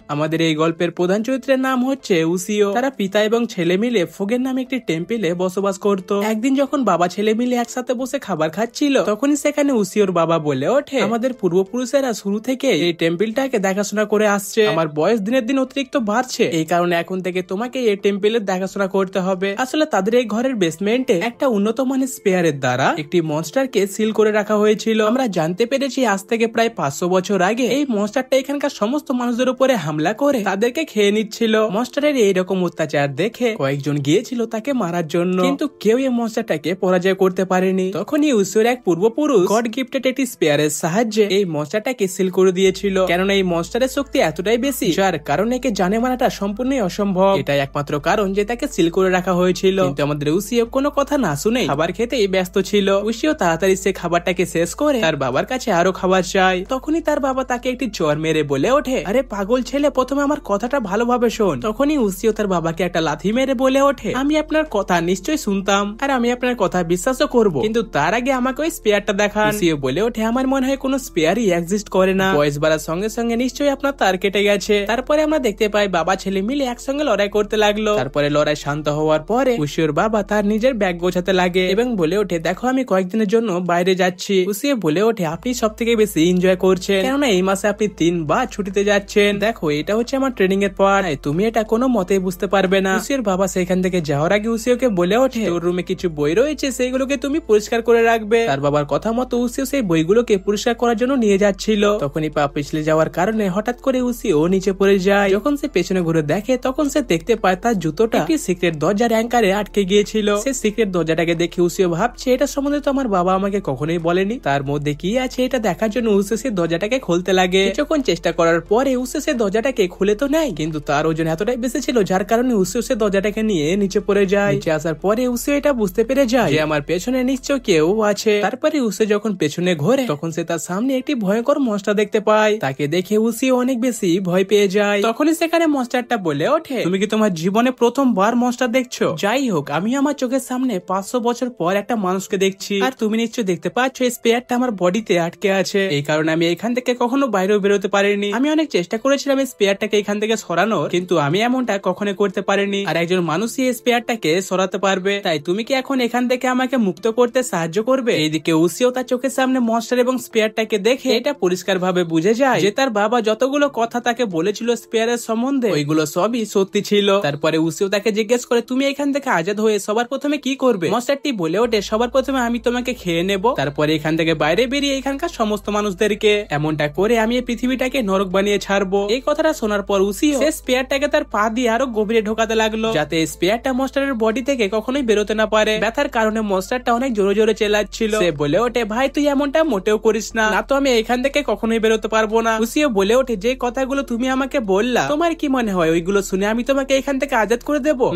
আমাদের এই গল্পের প্রধান চরিত্রের নাম হচ্ছে উসিও। তারা পিতা এবং ছেলে মিলে ফোগের নামে একটি টেম্পেলে বসবাস করত। একদিন যখন বাবা ছেলে মিলে একসাথে বসে খাবার খাচ্ছিল, তখনই সেখানে উসিওর বাবা বলে ওঠে, আমাদের পূর্বপুরুষেরা শুরু থেকে এই টেম্পেলটাকে দেখাশোনা করে আসছে। আমার বয়স দিনের দিন অতিরিক্ত বাড়ছে, এই কারণে এখন থেকে তোমাকে এই টেম্পেলের দেখাশোনা করতে হবে। আসলে তাদের এই ঘরের বেসমেন্টে একটা উন্নত মানের স্পেয়ারের দ্বারা একটি মনস্টারকে সিল করে রাখা হয়েছিল। আমরা জানতে পেরেছি আজ থেকে প্রায় 500 বছর আগে এই মনস্টারটা এখানকার সমস্ত মানুষদের উপরে হামলা করে তাদেরকে খেয়ে নিচ্ছিল। মনস্টারের এইরকম অত্যাচার দেখে কয়েকজন গিয়েছিল তাকে মারার জন্য, কিন্তু কেউ এই মনস্টারটাকে পরাজয় করতে পারেনি। তখনই উসিওর এক পূর্বপুরুষ গড গিফটেড একটি স্পেয়ারের সাহায্যে এই মনস্টারটাকে সিল করে দিয়েছিল, কেননা এই মনস্টারের শক্তি এতটাই বেশি যার কারণে একে জানে মারাটা সম্পূর্ণই অসম্ভব। এটাই একমাত্র কারণ যে তাকে সিল করে রাখা হয়েছিল। কিন্তু আমাদের উসিও কোনো কথা না শুনে খাবার খেতেই ব্যস্ত ছিল। উসিও তাড়াতাড়ি সে খাবারটাকে শেষ করে তার বাবার কাছে আরো খাবার চায়। তখনই তার বাবা তাকে একটি চর মেরে বলে ওঠে, আরে পাগল ছেলে, প্রথমে আমার কথাটা ভালোভাবে শোন। তখনই উসিও তার বাবাকে একটা লাথি মেরে বলে ওঠে, আমি আপনার কথা নিশ্চয়ই শুনতাম আর আমি আপনার কথা বিশ্বাসও করব, কিন্তু তার আগে আমাকে ওই স্পেয়ারটা দেখান। উসিও বলে ওঠে, আমার মনে হয় কোনো স্পেয়ারই এক্সিস্ট করে না, বয়স বাড়ার সঙ্গে সঙ্গে নিশ্চয়ই আপনার তার কেটে গেছে। তারপরে আমরা দেখতে পাই বাবা ছেলে মিলে একসঙ্গে লড়াই করতে লাগলো। তারপরে লড়াই শান্ত হওয়ার পরে উসিওর বাবা তার নিজের ব্যাগ গোছাতে লাগে এবং বলে ওঠে, দেখো আমি কয়েকদিনের জন্য বাইরে যাচ্ছি। উসিও বলে ওঠে, আপনি সব থেকে বেশি এনজয় করছেন, কেননা এই মাসে আপনি 3 বার ছুটিতে যাচ্ছেন। দেখো এটা হচ্ছে আমার ট্রেনিং এর পার্ট, তুমি এটা কোনো মতেই বুঝতে পারবে না। উসিওর বাবা সেখান থেকে যাওয়ার আগে উসিওকে বলে ওঠে, তোর রুমে কিছু বই রয়েছে, সেইগুলোকে তুমি পরিষ্কার করে রাখবে। তার বাবার কথা মতো উসিও সেই বইগুলোকে পরিষ্কার করার জন্য নিয়ে যাচ্ছিল। তখনই পা পিছলে যাওয়ার কারণে হঠাৎ করে উসিও নিচে পড়ে যায়। যখন সে পেছনে ঘুরে দেখে তখন সে দেখতে পায় তার জুতোটা একটি সিক্রেট দরজার অ্যাঙ্কারে আটকে গিয়েছিল। সে সিক্রেট দরজাটাকে দেখে উসিও ভাবছে, এটা সম্বন্ধে তো আমার বাবা আমাকে কখনোই বলেনি, তার মধ্যে কি আছে এটা দেখার জন্য উসিও সেই দরজাটাকে খুলতে লাগে। কিছুক্ষণ চেষ্টা করার পরে উসিও সেই দরজাটাকে খুলে তো নেয়, কিন্তু তার ওজন এতটাই বেশি ছিল যার কারণে উসিও সেই দরজাটাকে নিয়ে নিচে পড়ে যায়। নিচে আসার পরে উসিও এটা বুঝতে পেরে যায় যে আমার পেছনে নিশ্চয় কেউ আছে। তারপরে উসিও যখন পেছনে ঘোরে তখন সে তার সামনে একটি ভয়ঙ্কর মনস্টার দেখতে পায়। তাকে দেখে উসিও অনেক বেশি ভয় পেয়ে যায়। তখনই সেখানে মনস্টারটা বলে ওঠে, তুমি কি তোমার জীবনে প্রথমবার মনস্টার দেখছো? যাই হোক, আমি আমার চোখের সামনে 500 বছর পর একটা মানুষকে দেখছি, আর তুমি নিশ্চয় দেখতে পাচ্ছ এই স্পেয়ারটা আমার বডিতে আটকে আছে। এই কারণে আমি এখান থেকে কখনো বাইরেও বেরোতে পারিনি। আমি অনেক চেষ্টা করেছিলাম এই স্পেয়ারটাকে এখান থেকে সরানোর, কিন্তু আমি এমনটা কখনো করতে পারিনি। আর একজন মানুষই এই স্পেয়ারটাকে সরাতে পারবে। তাই তুমি কি এখন এখান থেকে আমাকে মুক্ত করতে সাহায্য করবে? এইদিকে উসিও তার চোখের সামনে মনস্টার এবং স্পেয়ারটাকে দেখে এটা পরিষ্কার ভাবে বুঝে যায় যে তার বাবা যতগুলো কথা তাকে বলেছিল স্পেয়ারের সম্বন্ধে ওইগুলো সবই সত্যি ছিল। তারপরে উসিও তাকে জিজ্ঞেস করে, তুমি এখান থেকে আজাদ হয়ে সবার প্রথমে কি করবে? মনস্টারটি বলে ওঠে, সবার প্রথমে আমি তোমাকে খেয়ে নেব, তারপরে এখান থেকে বাইরে বেরিয়ে এখানকার সমস্ত মানুষদেরকে এমনটা করে আমি এই পৃথিবীটাকে নরক বানিয়ে ছাড়বো। এই কথাটা শোনার পর উসিও সে স্পেয়ারটাকে তার পা দিয়ে আরো গভীরে ঢোকাতে লাগলো, যাতে স্পেয়ারটা মনস্টারের বডি থেকে কখনোই বেরোতে না পারে। ব্যথার কারণে মনস্টারটা অনেক জোরে জোরে চেল্লাচ্ছিল। সে বলে ওঠে, ভাই তুই এমনটা মোটেও করিস না, না তো আমি এখান থেকে কখনোই বেরোতে পারবো না। উসিও বলে ওঠে, যে কথাগুলো তুমি আমাকে বললা তোমার কি মনে হয় ওইগুলো শুনে আমি তোমাকে এখান থেকে আজাদ করে দেবো?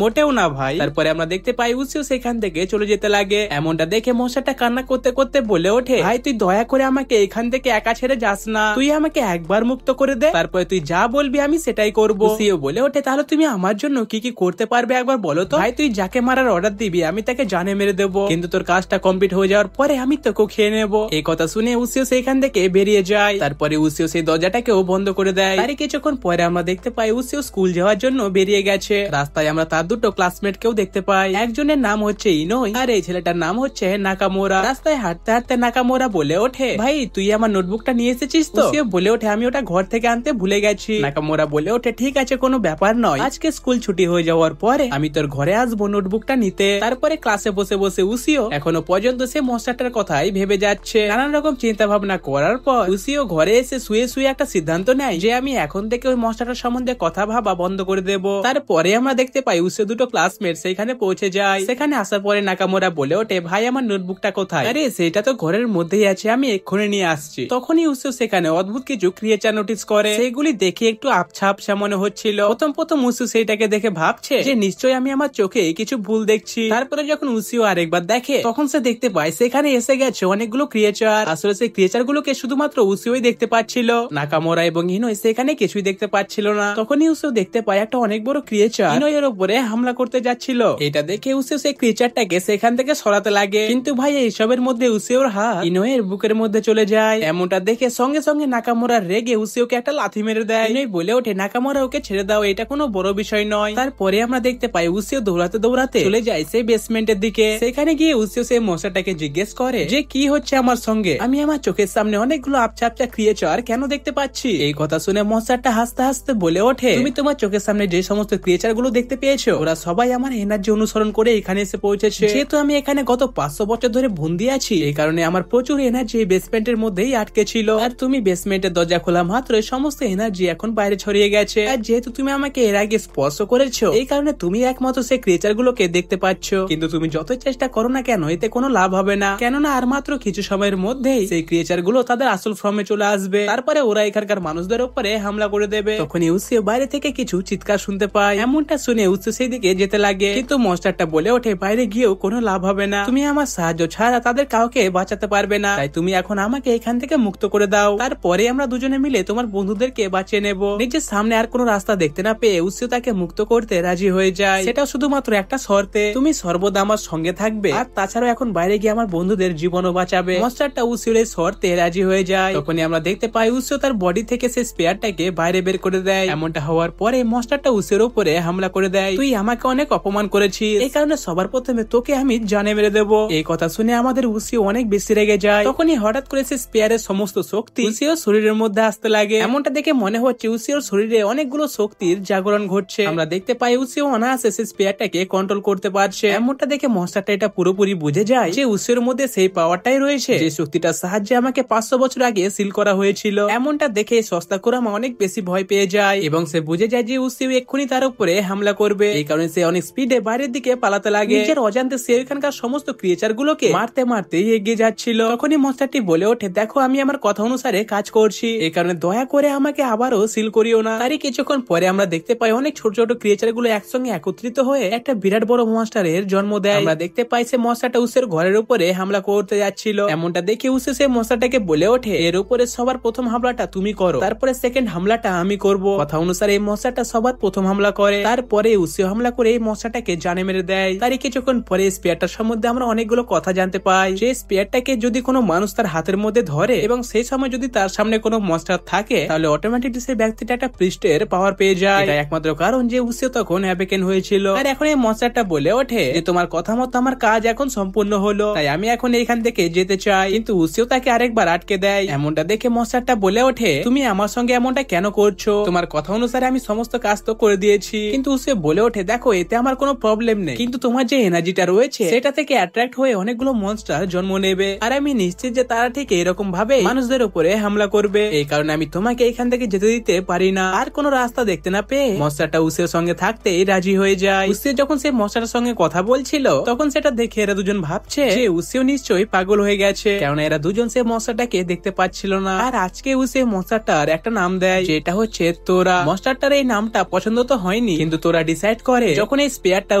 মোটেও না ভাই। তারপরে আমরা দেখতে পাই উসিও সেখান থেকে চলে যেতে লাগে। এমনটা দেখে মনস্টারটা কান্না করতে করতে বলে ওঠে, ভাই তুই দয়া করে আমাকে এখান থেকে একা ছেড়ে যাস না, তুই আমাকে একবার মুক্ত করে দে, তারপরে তুই যা বলবি আমি সেটাই করবো। উসিও বলে ওঠে, তাহলে তুমি আমার জন্য কি কি করতে পারবে একবার বলো তো? ভাই তুই যাকে মারার অর্ডার দিবি আমি তাকে জানে মেরে দেবো, কিন্তু তোর কাজটা কমপ্লিট হয়ে যাওয়ার পরে আমি তোকে খেয়ে নেবো। এই কথা শুনে উসিও সেখান থেকে বেরিয়ে যায়। তারপরে উসিও সেই দরজাটাকেও বন্ধ করে দেয়। তারই কিছুক্ষণ পরে আমরা দেখতে পাই উসিও স্কুল যাওয়ার জন্য বেরিয়ে গেছে। রাস্তায় আমরা তার দুটো ক্লাসমেট কেও দেখতে পাই। একজনের নাম হচ্ছে ইনোই আর এই ছেলেটার নাম হচ্ছে নাকামোরা। রাস্তায় হাঁটতে হাঁটতে নাকামোরা বলে ওঠে, ভাই তুই আমার নোটবুকটা নিয়ে এসেছিস তো? উসিও বলে ওঠে, আমি ওটা ঘর থেকে আনতে ভুলে গেছি। নাকামোরা বলে ওঠে, ঠিক আছে কোনো ব্যাপার নয়, আজকে স্কুল ছুটি হয়ে যাওয়ার পরে আমি তোর ঘরে আসবো নোটবুকটা নিতে। তারপরে ক্লাসে বসে বসে উসিও এখনো পর্যন্ত সে মনস্টারটার কথাই ভেবে যাচ্ছে। নানান রকম চিন্তা ভাবনা করার পর উসিও ঘরে এসে শুয়ে শুয়ে একটা সিদ্ধান্ত নেয় যে আমি এখন থেকে ওই মনস্টারটার সম্বন্ধে কথা ভাবা বন্ধ করে দেব। তারপরে আমরা দেখতে পাই উসিও দুটো ক্লাসমেট সেখানে পৌঁছে যায়। সেখানে আসার পরে নাকামোরা বলে ওঠে, ভাই আমার নোটবুকটা কোথায়? আরে সেটা তো ঘরের মধ্যেই আছে, আমি এক্ষুনি নিয়ে আসছি। তখনই উসিও সেখানে অদ্ভুত কিছু ক্রিয়েচার নোটিস করে। সেগুলি দেখে একটু আবছা আবছা মনে হচ্ছিল। প্রথম উসিও সেটাকে দেখে ভাবছে যে নিশ্চয়ই আমি আমার চোখে কিছু ভুল দেখছি। তারপরে যখন উসিও আরেকবার দেখে তখন সে দেখতে পায় সেখানে এসে গেছে অনেকগুলো ক্রিয়েচার। আসলে সেই ক্রিয়েচার গুলোকে শুধুমাত্র উসিওই দেখতে পাচ্ছিল, নাকামোরা এবং ইনোই সেখানে কিছুই দেখতে পাচ্ছিল না। তখনই উসিও দেখতে পায় একটা অনেক বড় ক্রিয়েচার ইনোই এর উপরে হামলা করতে যাচ্ছিল। এটা দেখে উসিও সেই ক্রিয়েচারটাকে সেখান থেকে সরাতে লাগে, কিন্তু ভাই এইসবের মধ্যে উসিওর হাত ইনোয়ের বুকের মধ্যে চলে যায়। এমনটা দেখে সঙ্গে সঙ্গে নাকামোরা রেগে উসিওকে একটা লাথি লাথি মেরে দেয়। ইনোই বলে ওঠে নাকামোরা ওকে ছেড়ে দাও, এটা কোনো বড় বিষয় নয়। তারপরে আমরা দেখতে পাই উসিও দৌড়াতে দৌড়াতে চলে যায় সেই বেসমেন্টের দিকে। সেখানে গিয়ে উসিও সেই মশাটাকে জিজ্ঞেস করে যে কি হচ্ছে আমার সঙ্গে, আমি আমার চোখের সামনে অনেকগুলো আপচা আপচা ক্রিয়েচার কেন দেখতে পাচ্ছি। এই কথা শুনে মশাটা হাসতে হাসতে বলে ওঠে তুমি তোমার চোখের সামনে যে সমস্ত ক্রিয়েচার গুলো দেখতে পেয়েছো ওরা সবাই আমার এনার্জি অনুসরণ করে এখানে এসে পৌঁছেছে। যেহেতু আমি এখানে গত 500 বছর ধরে বন্দি আছি, এই কারণে আমার প্রচুর এনার্জি বেসমেন্টের মধ্যেই আটকে ছিল। আর তুমি বেসমেন্টের দরজা খোলা মাত্র সমস্ত এনার্জি এখন বাইরে ছড়িয়ে গেছে। আর যেহেতু তুমি আমাকে এর আগে স্পর্শ করেছো, এই কারণে তুমি একমাত্র সেই ক্রিয়েচার গুলোকে দেখতে পাচ্ছ। কিন্তু তুমি যতই চেষ্টা করো না কেন এতে কোনো লাভ হবে না, কেননা আর মাত্র কিছু সময়ের মধ্যেই সেই ক্রিয়েচার গুলো তাদের আসল ফর্মে চলে আসবে। তারপরে ওরা এখানকার মানুষদের উপরে হামলা করে দেবে। তখন উসিও বাইরে থেকে কিছু চিৎকার শুনতে পায়। এমনটা শুনে উসিও সেই দিকে যেতে লাগে, কিন্তু মনস্টারটা বলে ওঠে বাইরে গিয়েও কোনো লাভ হবে না, তুমি আমার সাহায্য ছাড়া তাদের কাউকে বাঁচাতে পারবে না, তাই তুমি এখন আমাকে এখান থেকে মুক্ত করে দাও। তারপরে আমরা দুজনে মিলে তোমার বন্ধুদেরকে বাঁচিয়ে নেব। নিজের সামনে আর কোনো রাস্তা দেখতে না পেয়ে উসিও তাকে মুক্ত করতে রাজি হয়ে যায়। সেটা শুধুমাত্র একটা শর্তে, তুমি সর্বদা আমার সঙ্গে থাকবে, আর তাছাড়াও এখন বাইরে গিয়ে আমার বন্ধুদের জীবনও বাঁচাবে। মনস্টারটা উসিওর এই শর্তে রাজি হয়ে যায়। তখনই আমরা দেখতে পাই উসিও তার বডি থেকে সেই স্পেয়ারটাকে বাইরে বের করে দেয়। এমনটা হওয়ার পরে মনস্টারটা উসিওর উপরে হামলা করে দেয়। তুই আমাকে অনেক অপমান করেছিস, এই কারণে সবার প্রথমে তোকে আমি জানে মেরে দেবো। এই কথা শুনে আমাদের উসিও অনেক বেশি রেগে যায়। তখনই হঠাৎ করে সেই স্পেয়ারের সমস্ত শক্তি উসিওর শরীরের মধ্যে আসতে লাগে। এমনটা দেখে মনে হচ্ছে উসিওর শরীরে অনেকগুলো শক্তির জাগরণ ঘটছে। আমরা দেখতে পাই উসিও অনায়াসে সেই স্পেয়ারটাকে কন্ট্রোল করতে পারছে। এমনটা দেখে মনস্টারটা এটা পুরোপুরি বুঝে যায় যে উসিওর মধ্যে সেই পাওয়ারটাই রয়েছে যে শক্তিটার সাহায্যে আমাকে 500 বছর আগে সিল করা হয়েছিল। এমনটা দেখে সস্তা কুরামা অনেক বেশি ভয় পেয়ে যায় এবং সে বুঝে যায় যে উসিও এক্ষুনি তার উপরে হামলা করবে। এই কারণে সে অনেক স্পিডে বাইরের দিকে পালাতে লাগে। নিজের অজান্তে সে এখানকার সমস্ত ক্রিয়েচার গুলোকে মারতে মারতে এগিয়ে যাচ্ছিল। তখনই মনস্টারটি বলে ওঠে দেখো আমি আমার কথা অনুসারে কাজ করছি, এই কারণে দয়া করে আমাকে আবারও সিল করিও না। তারই কিছুক্ষণ পরে আমরা দেখতে পাই অনেক ছোট ছোট ক্রিয়েচার গুলো একসঙ্গে একত্রিত হয়ে একটা বিরাট বড় মনস্টারের জন্ম দেয়। আমরা দেখতে পাই সে মনস্টারটা উসের ঘরের উপরে হামলা করতে যাচ্ছিল। এমনটা দেখে উসে সে মনস্টারটাকে বলে ওঠে এর উপরে সবার প্রথম হামলাটা তুমি করো, তারপরে সেকেন্ড হামলাটা আমি করব। কথা অনুসারে এই মনস্টারটা সবার প্রথম হামলা করে, তারপরে উসে হামলা করে এই মনস্টারটাকে জানে মেরে দেয়। তারই কিছুক্ষণ পরে স্পেয়ারটার সম্বন্ধে আমরা অনেকগুলো কথা জানতে পাই। যে স্পেয়ারটাকে যদি কোনো মানুষ তার হাতের মধ্যে ধরে এবং সেই সময় যদি তার সামনে কোনো মনস্টার থাকে তাহলে অটোমেটিকলি সেই ব্যক্তিটা একটা পৃষ্ঠের পাওয়ার পেয়ে যায়। এটা একমাত্র কারণ যে উসে তখন অ্যাবেকেন হয়েছিল। আর এখন এই মনস্টারটা বলে ওঠে যে তোমার কথা মতো আমার কাজ এখন সম্পূর্ণ হলো, তাই আমি এখন এখান থেকে যেতে চাই। কিন্তু উসেও তাকে আরেকবার আটকে দেয়। এমনটা দেখে মনস্টারটা বলে ওঠে তুমি আমার সঙ্গে এমনটা কেন করছো, তোমার কথা অনুসারে আমি সমস্ত কাজ তো করে দিয়েছি। কিন্তু উসে বলে ওঠে দেখো এতে আমার কোনো প্রবলেম নেই, কিন্তু তোমার যে এনার্জিটা রয়েছে সেটা থেকে অ্যাট্রাক্ট হয়ে অনেকগুলো মনস্টার জন্ম নেবে, আর আমি নিশ্চিত যে তারা ঠিক এরকম ভাবে মানুষদের উপরে হামলা করবে। এই কারণে আমি তোমাকে এখান থেকে যেতে দিতে পারি না। আর কোনো রাস্তা দেখতে না পেয়ে মনস্টারটা উসের সঙ্গে থাকতেই রাজি হয়ে যায়। উসে যখন সে মনস্টারের সঙ্গে কথা বলছিল তখন সেটা দেখে এরা দুজন ভাবছে যে উসেও নিশ্চয়ই পাগল হয়ে গেছে, কারণ এরা দুজন সে মনস্টারটাকে দেখতে পাচ্ছিল না। আর আজকে উসে মনস্টারটার একটা নাম দেয় যেটা হচ্ছে তোরা। মনস্টারটার এই নামটা পছন্দ তো হয়নি, কিন্তু তোরা ডিসাইড করে যখন এই স্পেয়ারটা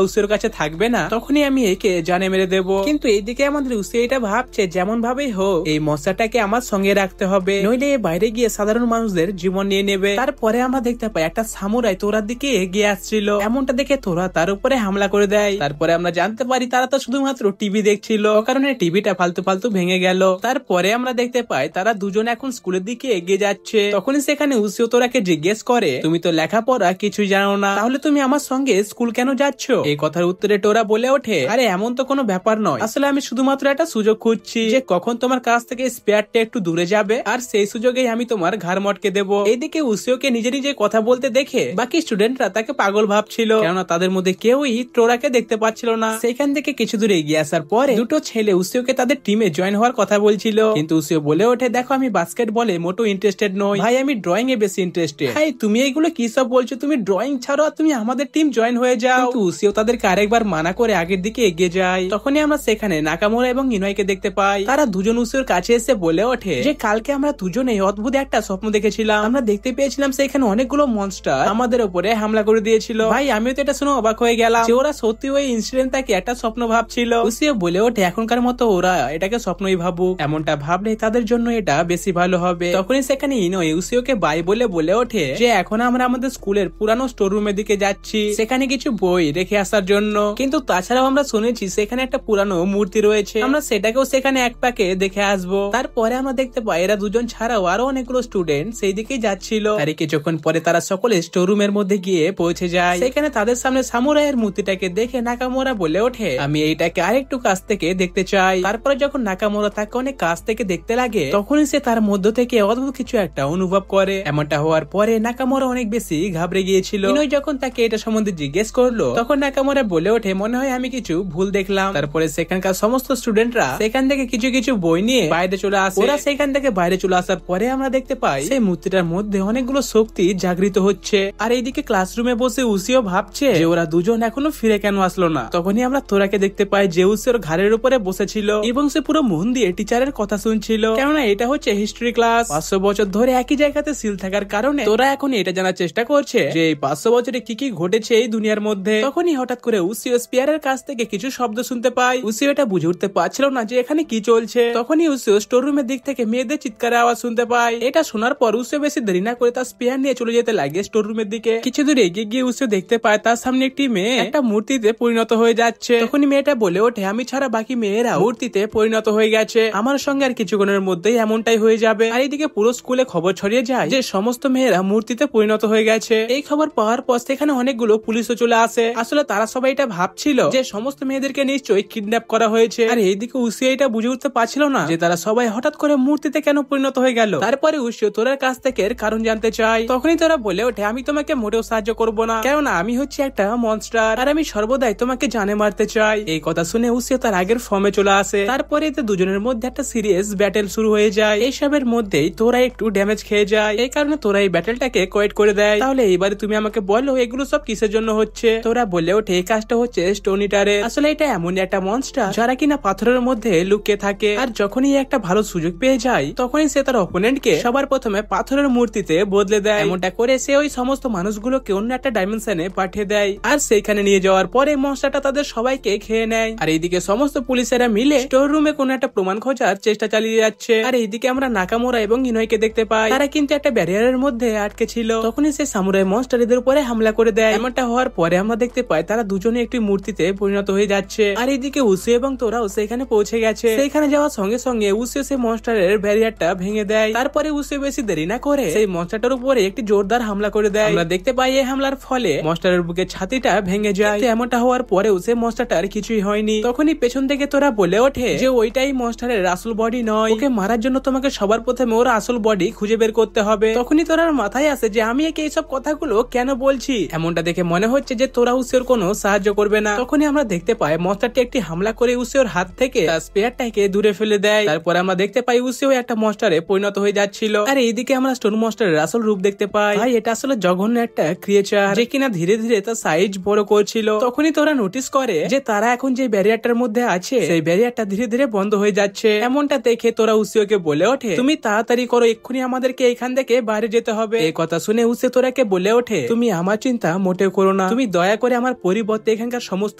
উসের কাছে থাকবে না তখনই আমি একে জানে মেরে দেব। কিন্তু এইদিকে আমাদের উসে এটা ভাবছে যেমন ভাবেই হোক এই মনস্টারটাকে আমার সঙ্গে রাখতে হবে, নইলে বাইরে গিয়ে সাধারণ মানুষদের জীবন নিয়ে নেবে। তারপরে আমরা দেখতে পাই একটা সামুরাই তোরার দিকে এগিয়ে আসছিল। এমনটা দেখে তোরা তার উপরে হামলা করে দেয়। তারপরে আমরা জানতে পারি তারা তো শুধুমাত্র টিভি দেখছিল, কারণে টিভিটা ফালতু ফালতু ভেঙে গেল। তারপরে আমরা দেখতে পাই তারা দুজন এখন স্কুলের দিকে এগিয়ে যাচ্ছে। তখনই সেখানে উসিও তোরাকে জিজ্ঞেস করে তুমি তো লেখাপড়া কিছুই জানো না, তাহলে তুমি আমার সঙ্গে স্কুল কেন যাচ্ছ? এই কথার উত্তরে টোরা বলে ওঠে আরে এমন তো কোনো ব্যাপার নয়, আসলে আমি শুধুমাত্র একটা সুযোগ খুঁজছি যে কখন তোমার কাছ থেকে স্পেয়ারটা একটু দূরে যাবে আর সেই সুযোগেই আমি তোমার ঘাড় মটকে দেবো। এইদিকে উসিওকে নিজে নিজে কথা বলতে দেখে বাকি স্টুডেন্টরা তাকে পাগল ভাবছিল, কেননা তাদের মধ্যে কেউই টোরাকে দেখতে পাচ্ছিল না। সেখান থেকে কিছু দূরে এগিয়ে আসার পরে দুটো ছেলে উসিওকে তাদের টিমে জয়েন হওয়ার কথা বলছিল, কিন্তু উসিও বলে ওঠে দেখো আমি বাস্কেটবলে মোটো ইন্টারেস্টেড নই ভাই, আমি ড্রয়িং এ বেশি ইন্টারেস্টেড। ভাই তুমি এইগুলো কি সব বলছো, তুমি ড্রয়িং ছাড়ো আর তুমি আমাদের টিম জয়েন হয়ে যাও। কিন্তু উসিও তাদেরকে আরেকবার মানা করে আগের দিকে এগিয়ে যায়। তখনই আমরা সেখানে নাকামোরা এবং ইনোইকে দেখতে পাই। তারা দুজন উসিওর কাছে এসে বলে ওঠে যে কালকে আমরা দুজনেই অদ্ভুত একটা স্বপ্ন দেখেছিলাম, আমরা দেখতে পেয়েছিলাম সেখানে অনেকগুলো মনস্টার আমাদের উপরে হামলা করে দিয়েছিল। ভাই আমিও তো এটা শুনে অবাক হয়ে গেলাম যে ওরা সত্যি ওই ইনসিডেন্টটাকে একটা স্বপ্ন ভাবছিল। উসিও বলে ওঠে এখনকার মতো ওরা এটাকে স্বপ্নই ভাবুক, এমনটা ভাবলে তাদের জন্য এটা বেশি ভালো হবে। তখনই সেখানে ইনোই উসিওকে বাই বলে বলে ওঠে যে এখন আমরা আমাদের স্কুলের পুরানো স্টোর রুমের দিকে যাচ্ছি সেখানে কিছু বই রেখে আসার জন্য, কিন্তু তাছাড়াও আমরা শুনেছি সেখানে একটা পুরানো মূর্তি রয়েছে, আমরা সেটাকেও সেখানে এক পাকে দেখে আসবো। তারপরে আমরা দেখতে পাই এরা দুজন ছাড়াও আরো অনেকগুলো স্টুডেন্ট সেই দিকে দিকেই যাচ্ছিল। আর কিছুক্ষণ পরে তারা সকলে স্টোর রুমের মধ্যে গিয়ে পৌঁছে যায়। সেখানে তাদের সামনে সামুরাইয়ের মূর্তিটাকে দেখে নাকামোরা বলে ওঠে, আমি এইটাকে আরেকটু কাছ থেকে দেখতে চাই। তারপরে যখন নাকামোরা তাকে অনেক কাছ থেকে দেখতে লাগে, তখনই সে তার মধ্য থেকে অদ্ভুত কিছু একটা অনুভব করে। এমনটা হওয়ার পরে নাকামোরা অনেক বেশি ঘাবড়ে গিয়েছিল। ইনোই যখন তাকে এটা সম্বন্ধে জিজ্ঞেস করলো, তখন নাকামোরা বলে ওঠে, মনে হয় আমি কিছু ভুল দেখলাম। তারপরে সেখানকার সমস্ত স্টুডেন্টরা সেখান থেকে কিছু কিছু বই নিয়ে বাইরে চলে আসে। ওরা সেখান থেকে বাইরে চলে আসার পরে আমরা দেখতে পাই সেই মূর্তিটার মধ্যে অনেকগুলো শক্তি জাগৃত হচ্ছে। আর এইদিকে ক্লাসরুমে বসে উসিও ভাবছে যে ওরা দুজন এখনো ফিরে কেন আসলো না। তখনই আমরা তোরাকে দেখতে পাই যে উসিওর ঘাড়ের উপরে বসেছিল এবং সে পুরো মন দিয়ে টিচারের কথা শুনছিল, কেননা এটা হচ্ছে হিস্ট্রি ক্লাস। 500 বছর ধরে একই জায়গাতে সিল থাকার কারণে তোরা এখন এটা জানার চেষ্টা করছে যে এই 500 বছরে কি কি ঘটেছে এই দুনিয়ার মধ্যে। তখনই হঠাৎ করে উসিও স্পিয়ারের কাছ থেকে কিছু শব্দ শুনতে পায়। উসিও এটা বুঝে উঠতে পারছিল না যে এখানে কি চলছে। তখনই উসিও স্টোর রুমের দিক থেকে মেয়েদের চিৎকারের আওয়াজ শুনতে পায়। এটা শোনার পর উসিও বেশি দেরি না করে তার স্পিয়ার নিয়ে চলে যেতে লাগে স্টোর রুমের দিকে। কিছু দূর এগিয়ে গিয়ে উসিও দেখতে পায় তার সামনে একটি মেয়ে একটা মূর্তিতে পরিণত হয়ে যাচ্ছে। তখনই মেয়েটা বলে ওঠে, আমি ছাড়া বাকি মেয়েরা মূর্তিতে পরিণত হয়ে গেছে, আমার সঙ্গে আর কিছুক্ষণের মধ্যেই এমনটাই হয়ে যাবে। আর এইদিকে পুরো স্কুলে খবর ছড়িয়ে যায় যে সমস্ত মেয়েরা মূর্তিতে পরিণত হয়ে গেছে। এই খবর পাওয়ার পর সেখানে অনেকগুলো পুলিশও চলে আসে। আসলে তারা সবাই এটা ভাবছিল যে সমস্ত মেয়েদেরকে নিশ্চয়ই কিডন্যাপ করা হয়েছে। আর এইদিকে উসিও এটা বুঝে উঠতে পারছিল না যে তারা সবাই হঠাৎ করে মূর্তিতে কেন পরিণত হয়ে গেল। তারপরে উসিও তোরার কাছ থেকে এর কারণ জানতে চায়। তখনই তোরা বলে ওঠে, আমি তোমাকে মোটেও সাহায্য করব না, কেননা আমি হচ্ছে একটা মনস্টার আর আমি সর্বদাই তোমাকে জানে মারতে চাই। এই কথা শুনে উসিও তার আগের ফর্মে চলে আসে। তারপরে দুজনের মধ্যে একটা সিরিয়াস ব্যাটেল শুরু হয়ে যায়। এইসবের মধ্যেই তোরা একটু ড্যামেজ খেয়ে যায়। এই কারণে তোরা এই ব্যাটেলটাকে কোয়েট করে দেয়। তাহলে এইবারে তুমি আমাকে বলো এগুলো সব কিসের জন্য হচ্ছে। তোরা বলে ওঠে, এই কাজটা হচ্ছে স্টোনিটারের। আসলে এটা এমন একটা মনস্টার যারা কিনা পাথরের মধ্যে লুকিয়ে থাকে। আর যখনই একটা ভালো সুযোগ পেয়ে যায় তখনই সে তার অপোনেন্টকে সবার প্রথমে পাথরের মূর্তিতে বদলে দেয়। এমনটা করে সে ওই সমস্ত মানুষগুলোকে অন্য একটা ডাইমেনশনে পাঠিয়ে দেয়। আর সেইখানে নিয়ে যাওয়ার পরে মনস্টারটা তাদের সবাইকে খেয়ে নেয়। আর এইদিকে সমস্ত পুলিশেরা মিলে স্টোর রুমে কোন একটা প্রমাণ খোঁজার চেষ্টা চালিয়ে যাচ্ছে। আর এইদিকে আমরা নাকামোরা এবং ইনোইকে দেখতে পাই, তারা কিন্তু একটা ব্যারিয়ারের মধ্যে আটকে ছিল। তখনই সে সামুরাই মনস্টারদের উপরে হামলা করে দেয়। এমনটা হওয়ার পরে আমরা দেখতে পাই তারা দুজনে একটি মূর্তিতে পরিণত হয়ে যাচ্ছে। আর এইদিকে উসিও এবং তোরাও সেখানে পৌঁছে গেছে। সেখানে যাওয়ার সঙ্গে সঙ্গে উসিও সেই মনস্টারের ব্যারিয়ারটা ভেঙে দেয়। তারপরে উসিও বেশি দেরি না করে সেই মনস্টারটার উপরে একটি জোরদার হামলা করে দেয়। আমরা দেখতে পাই এই হামলার ফলে মনস্টারের বুকের ছাতিটা ভেঙে যায়। এমনটা হওয়ার পরেও সেই মনস্টারটার কিছুই হয়নি। তখনই পেছন থেকে তোরা বলে ওঠে যে ওইটাই মনস্টারের আসল বডি নয়, ওকে মারার জন্য তোমাকে সবার প্রথমে ওর আসল বডি খুঁজে বের করতে হবে। তখনই তোরার মাথায় আসে যে আমি একে এইসব কথাগুলো কেন বলছি। এমনটা দেখে মনে হচ্ছে যে তোরা উসিওর কোনো সাহায্য করবে না। তখনই আমরা দেখতে পাই মনস্টারটি একটি হামলা করে উসিওর হাত থেকে তার স্পেয়ারটাকে দূরে ফেলে দেয়। তারপর আমরা দেখতে পাই উসিও একটা মনস্টারে পরিণত হয়ে যাচ্ছিল। আর এইদিকে আমরা স্টোন মনস্টারের আসল রূপ দেখতে পাই। ভাই এটা আসলে জঘন্য একটা ক্রিয়েচার যে কিনা ধীরে ধীরে তার সাইজ বড় করছিল। তখনই তোরা নোটিস করে যে তারা এখন যে ব্যারিয়ারটার মধ্যে আছে সেই ব্যারিয়ারটা ধীরে ধীরে বন্ধ হয়ে যাচ্ছে। এমনটা দেখে তোরা উসিওকে বলে ওঠে, তুমি তাড়াতাড়ি করো, এক্ষুনি আমাদেরকে এখান থেকে বাইরে যেতে হবে। এই কথা শুনে উসিও তোরাকে বলে ওঠে, তুমি আমার চিন্তা মোটেও করো না, তুমি দয়া করে আমার পরিবর্তে এখানকার সমস্ত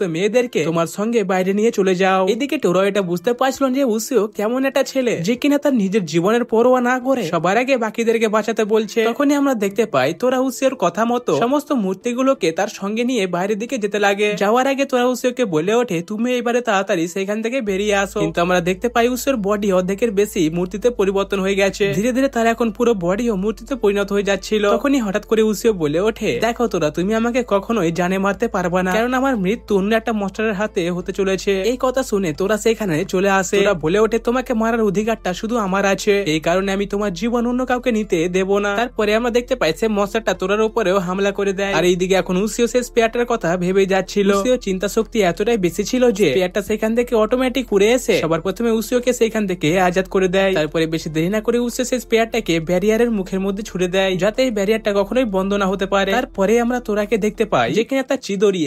মেয়েদেরকে তোমার সঙ্গে বাইরে নিয়ে চলে যাও। এদিকে তোরা এটা বুঝতে পারছিল যে উসিও কেমন একটা ছেলে যে কিনা তার নিজের জীবনের পরোয়া না করে সবার আগে বাকিদেরকে বাঁচাতে বলছে। তখনই আমরা দেখতে পাই তোরা উসিওর কথা মতো সমস্ত মূর্তিগুলোকে তার সঙ্গে নিয়ে বাইরের দিকে যেতে লাগে। যাওয়ার আগে তোরা উসিওকে বলে ওঠে, তুমি এবারে তাড়াতাড়ি সেখান থেকে বেরিয়ে আসো। কিন্তু আমরা দেখতে পাই উসিওর বডি অর্ধেকের বেশি মূর্তিতে পরিবর্তন হয়ে গেছে। ধীরে ধীরে তার এখন পুরো বডি ও মূর্তিতে পরিণত হয়ে যাচ্ছিল। তখনই হঠাৎ করে উসিও বলে ওঠে, দেখো তোরা তুমি আমাকে কখনোই জানে মারতে পারবা না, কারণ আমার মৃত্যু অন্য একটা মনস্টারের হাতে হতে চলেছে। এই কথা শুনে তোরা সেখানে চলে আসে। তোরা বলে ওঠে, তোমাকে মারার অধিকারটা শুধু আমার আছে, এই কারণে আমি তোমার জীবন অন্য কাউকে নিতে দেব না। তারপরে আমরা দেখতে পাই সে মনস্টারটা তোরার উপরেও হামলা করে দেয়। আর এইদিকে এখন উসিও সেই স্পেয়ারটার কথা ভেবে যাচ্ছিল। উসিও চিন্তা শক্তি এতটাই বেশি ছিল যে স্পেয়ারটা সেখান থেকে অটোমেটিক উড়ে এসে সবার প্রথমে উসিওকে সেখান থেকে আজাদ করে দেয়। তারপরে বেশি দেরি না করে উসিও সেই স্পেয়ারটাকে ব্যারিয়ারের মুখের মধ্যে ছুড়ে দেয় যাতে এই ব্যারিয়ারটা কখনোই বন্ধ না হতে পারে। তারপরে আমরা তোরাকে দেখতে পাই যে কিনা তার চিদরি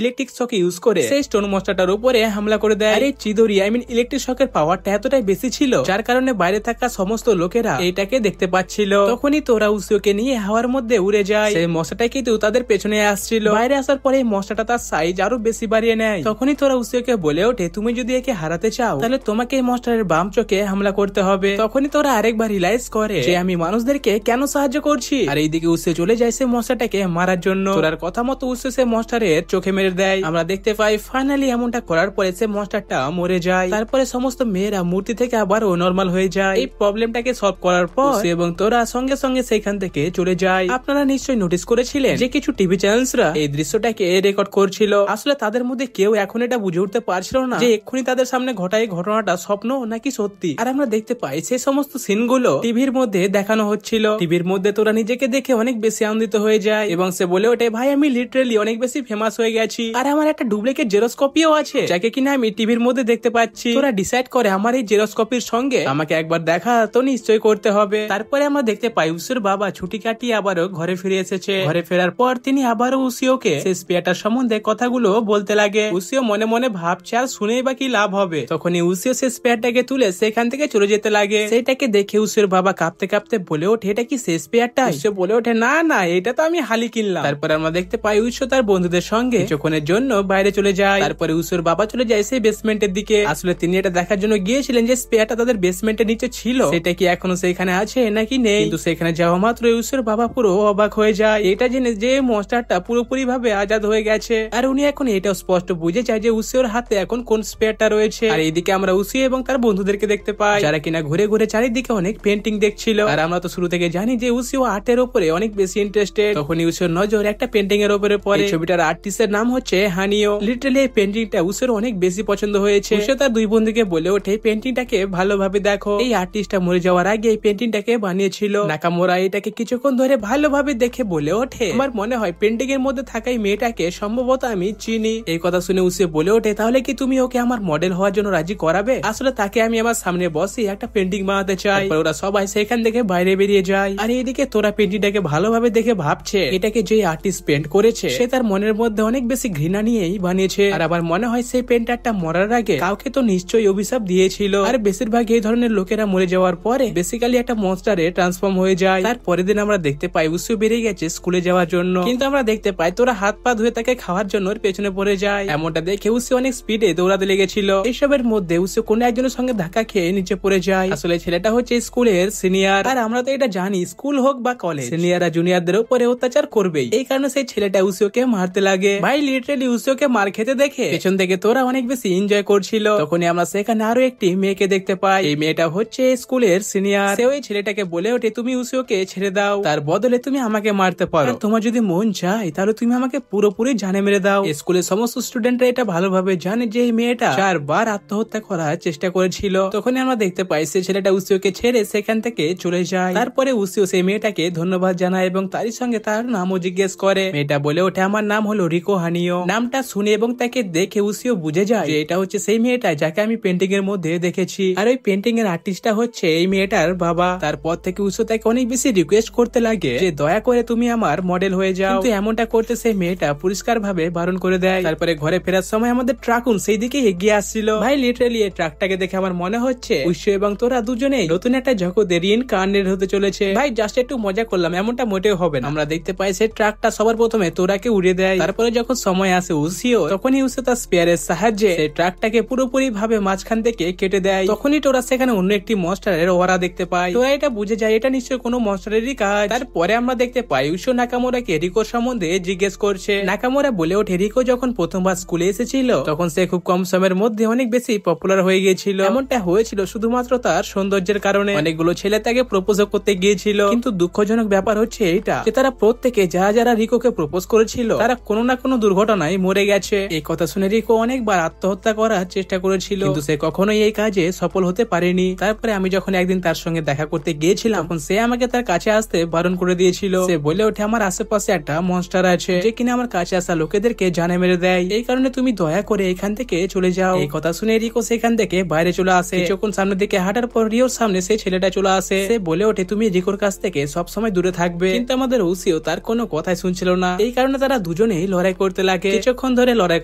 ইলেকট্রিক শক ইউজ করে সেই স্টোন মনস্টারটার উপরে হামলা করে দেয়। আর এই চিদরি ইলেকট্রিক শকের পাওয়ারটা এতটাই বেশি ছিল যার কারণে বাইরে থাকা সমস্ত লোকেরা এইটাকে দেখতে পাচ্ছিল। তখনই তোরা উসিওকে নিয়ে হাওয়ার মধ্যে উড়ে যায়। সেই মশাটা কিন্তু তাদের পেছনে আসছিল। বাইরে আসার পরে এই মশাটা তার সাইজ আরো বেশি বাড়িয়ে নেয়। তখনই তোরা উসিওকে বলে ওঠে, তুমি যদি একে হারাতে চাও তাহলে তোমাকে এই মনস্টারের বাম চোখে হামলা করতে হবে। তখনই তোরা আরেকবার রিলাইজ করে যে আমি মানুষদেরকে কেন সাহায্য করছি। আর এইদিকে উসিও চলে যায় সেই মনস্টারটাকে মারার জন্য। তোরার কথা মতো উসিও সেই মনস্টারের চোখে মেরে দেয়। আমরা দেখতে পাই ফাইনালি এমনটা করার পরে সেই মনস্টারটা মরে যায়। তারপরে সমস্ত মেয়েরা মূর্তি থেকে আবারও নরমাল হয়ে যায়। এই প্রবলেমটাকে সলভ করার পর উসিও এবং তোরা ওরা সঙ্গে সঙ্গে সেখান থেকে চলে যায়। আপনারা নিশ্চয়ই নোটিস করেছিলেন যে কিছু টিভি চ্যানেলসরা এই দৃশ্যটাকে রেকর্ড করছিল। আসলে তাদের মধ্যে কেউ এখন এটা বুঝে উঠতে পারছিল না যে এক্ষুনি তাদের সামনে ঘটায় ঘটনাটা স্বপ্ন নাকি সত্যি। আর আমরা দেখতে পাই সেই সমস্ত সিনগুলো টিভির মধ্যে দেখানো হচ্ছিল। টিভির মধ্যে তোরা নিজেকে দেখে অনেক বেশি আনন্দিত হয়ে যায় এবং সে বলে ওঠে, ভাই আমি লিটারেলি অনেক বেশি ফেমাস হয়ে গেছি আর আমার একটা ডুপ্লিকেট জেরক্স কপিও আছে যাকে কিনা আমি টিভির মধ্যে দেখতে পাচ্ছি। তোরা ডিসাইড করে আমার এই জেরক্স কপির সঙ্গে আমাকে একবার দেখা তো নিশ্চয়ই করতে হবে। তারপরে আমরা দেখতে পাই উসিওর বাবা ছুটি কাটিয়ে আবারও ঘরে ফিরে এসেছে। ঘরে ফেরার পর তিনি আবারও উসিওকে সেই স্পেয়ারটার সম্বন্ধে কথাগুলো বলতে লাগে। উসিও মনে মনে ভাবছে আর শুনেই বা কি লাভ হবে। তখনই উসিও সেই স্পেয়ারটাকে তুলে সেখান থেকে চলে যেতে লাগে। সেটাকে দেখে উসিওর বাবা কাঁপতে কাঁপতে বলে ওঠে, এটা কি সেই স্পেয়ারটা? উসিও বলে ওঠে, না না এটা তো আমি হালি কিনলাম। তারপর আমরা দেখতে পাই উসিও তার বন্ধুদের সঙ্গে কিছুক্ষণের জন্য বাইরে চলে যায়। তারপরে উসিওর বাবা চলে যায় সেই বেসমেন্টের দিকে। আসলে তিনি এটা দেখার জন্য গিয়েছিলেন যে স্পেয়ারটা তাদের বেসমেন্টের নিচে ছিল সেটা কি এখনো সেখানে আছে নাকি নেই। কিন্তু সেখানে যাওয়া মাত্র উসিওর বাবা পুরো অবাক হয়ে যায়। এটা জেনে যে মনস্টারটা পুরোপুরি ভাবে আজাদ হয়ে গেছে। আর উনি এখন এটাও স্পষ্ট বুঝে যায় যে উসিওর হাতে এখন কোন স্পেয়ারটা রয়েছে। আর এইদিকে আমরা উসিও এবং তার বন্ধুদেরকে দেখতে পাই যারা কিনা ঘুরে ঘুরে চারিদিকে অনেক পেন্টিং দেখছিল। আর আমরা তো শুরু থেকে জানি যে উসিও আর্টের উপরে অনেক বেশি ইন্টারেস্টেড। তখন উসিওর নজর একটা পেন্টিং এর উপরে পড়ে। ছবিটার আর্টিস্টের নাম হচ্ছে হানিও। লিটারালি এই পেন্টিংটা উসিওর অনেক বেশি পছন্দ হয়েছে। উসিও তার দুই বন্ধুকে বলে ওঠে, পেন্টিংটাকে ভালোভাবে দেখো। এই আর্টিস্টটা মরে যাওয়ার আগে এই পেন্টিংটাকে বানিয়েছিল। নাকামোরা এটাকে কিছুক্ষণ ধরে ভালোভাবে দেখে বলে ওঠে, আমার মনে হয় পেন্টিং এর মধ্যে থাকা এই মেয়েটাকে সম্ভবত আমি চিনি। এই কথা শুনে উসিও বলে ওঠে, তাহলে কি তুমি ওকে আমার মডেল হওয়ার জন্য রাজি করাবে? আসলে তাকে আমি আমার সামনে বসে একটা পেন্টিং বানাতে চাই। ওরা সবাই সেখান থেকে বাইরে বেরিয়ে যায়। আর এইদিকে তোরা পেন্টিংটাকে ভালোভাবে দেখে ভাবছে এটাকে যে আর্টিস্ট পেন্ট করেছে সে তার মনের মধ্যে অনেক বেশি ঘৃণা নিয়েই বানিয়েছে। আর আমার মনে হয় সেই পেন্টারটা মরার আগে কাউকে তো নিশ্চয়ই অভিশাপ দিয়েছিল। আর বেশিরভাগ এই ধরনের লোকেরা মরে যাওয়ার পরে বেসিক্যালি একটা মনস্টারে ট্রান্সফর্ম হয়ে যায়। তার পরের দিন আমরা দেখতে পাই উসিও বেরিয়ে গেছে স্কুলে যাওয়ার জন্য। কিন্তু আমরা দেখতে পাই তোরা হাত পা ধুয়ে তাকে খাওয়ার জন্য পেছনে পড়ে যায়। এমনটা দেখে উসিও অনেক স্পিডে দৌড়াতে লেগেছিল। এইসবের মধ্যে উসিও কোনো একজনের সঙ্গে ধাক্কা খেয়ে নিচে পড়ে যায়। আসলে ছেলেটা হচ্ছে স্কুলের সিনিয়র। আর আমরা তো এটা জানি স্কুল হোক বা কলেজ সিনিয়ররা জুনিয়রদের উপরে অত্যাচার করবেই। এই কারণে সেই ছেলেটা উসিওকে মারতে লাগে। ভাই লিটারালি উসিওকে মার খেতে দেখে পেছন থেকে তোরা অনেক বেশি এনজয় করছিল। তখনই আমরা সেখানে আরো একটি মেয়েকে দেখতে পাই। এই মেয়েটা হচ্ছে স্কুলের সিনিয়র। সে ওই ছেলেটাকে বলে ওঠে, তুমি উসিওকে ছেড়ে দাও, তার বদলে তুমি আমাকে মারতে পারো। তোমার যদি মন চায় তাহলে তুমি আমাকে পুরোপুরি জানে মেরে দাও। স্কুলের সমস্ত স্টুডেন্টরা এটা ভালোভাবে জানে যে এই মেয়েটা 4 বার আত্মহত্যা করার চেষ্টা করেছিল। তখনই আমরা দেখতে পাই সে ছেলেটা উসিওকে ছেড়ে সেখান থেকে চলে যায়। তারপরে উসিও সেই মেয়েটাকে ধন্যবাদ জানায় এবং তারই সঙ্গে তার নামও জিজ্ঞেস করে। মেয়েটা বলে ওঠে, আমার নাম হলো রিকো হানিও। নামটা শুনে এবং তাকে দেখে উসিও বুঝে যায় যে এটা হচ্ছে সেই মেয়েটা যাকে আমি পেন্টিং এর মধ্যে দেখেছি। আর ওই পেন্টিং এর আর্টিস্টটা হচ্ছে এই মেয়েটার বাবা। তারপর থেকে উসিও তাকে অনেক বেশি রিকোয়েস্ট করতে লাগে যে দয়া করে তুমি আমার মডেল হয়ে যাও। কিন্তু এমনটা করতে সেই মেয়েটা পরিষ্কার ভাবে বারণ করে দেয়। তারপরে ঘরে ফেরার সময় আমাদের ট্রাকুন সেই দিকে এগিয়ে আসছিল। ভাই লিটারালি এই ট্রাকটাকে দেখে আমার মনে হচ্ছে উসিও এবং তোরা দুজনেই নতুন একটা জগতে রিইনকার্নেট হতে চলেছে। ভাই জাস্ট একটু মজা করলাম, এমনটা মোটেও হবে না। আমরা দেখতে পাই সেই ট্রাকটা সবার প্রথমে তোরাকে উড়িয়ে দেয়। তারপরে যখন সময় আসে উসিও, তখনই উসিও তার স্পেয়ারের সাহায্যে সেই ট্রাকটাকে পুরোপুরি ভাবে মাঝখান থেকে কেটে দেয়। তখনই তোরা সেখানে অন্য একটি মনস্টারের ওয়ারা দেখতে পাই। তোরা এটা বুঝে যায় এটা নিশ্চয়ই কোনো মনস্টারেরই কাজ। তারপরে আমরা দেখতে পাই উসিও নাকামোরাকে রিকোর সম্বন্ধে জিজ্ঞেস করছে। নাকামোরা বলে ওঠে, রিকো যখন প্রথমবার স্কুলে এসেছিল তখন সে খুব কম সময়ের মধ্যে অনেক বেশি পপুলার হয়ে গিয়েছিল। এমনটা হয়েছিল শুধুমাত্র তার সৌন্দর্যের কারণে। অনেকগুলো ছেলে তাকে প্রপোজ করতে গিয়েছিল। কিন্তু দুঃখজনক ব্যাপার হচ্ছে এইটা যে তারা প্রত্যেকে যারা যারা রিকোকে প্রপোজ করেছিল তারা কোনো না কোনো দুর্ঘটনায় মরে গেছে। এই কথা শুনে রিকো অনেকবার আত্মহত্যা করার চেষ্টা করেছিল কিন্তু সে কখনোই এই কাজে সফল হতে পারেনি। তারপরে আমি যখন একদিন তার সঙ্গে দেখা করতে গিয়েছিলাম তখন সে আমাকে তার কাছে আসতে বারণ করে দিয়েছিল। সে বলে ওঠে, আমার আশেপাশে একটা মনস্টার আছে যে কিনা আমার কাছে আসা লোকেদেরকে জানে মেরে দেয়। এই কারণে তুমি দয়া করে এখান থেকে চলে যাও। এই কথা শুনে রিকো সেখান থেকে বাইরে চলে আসে। যখন সামনের দিকে হাঁটার পর রিওর সামনে সেই ছেলেটা চলে আসে। সে বলে ওঠে, তুমি রিকোর কাছ থেকে সবসময় দূরে থাকবে। কিন্তু আমাদের উসিও তার কোনো কথাই শুনছিল না। এই কারণে তারা দুজনেই লড়াই করতে লাগে। কিছুক্ষণ ধরে লড়াই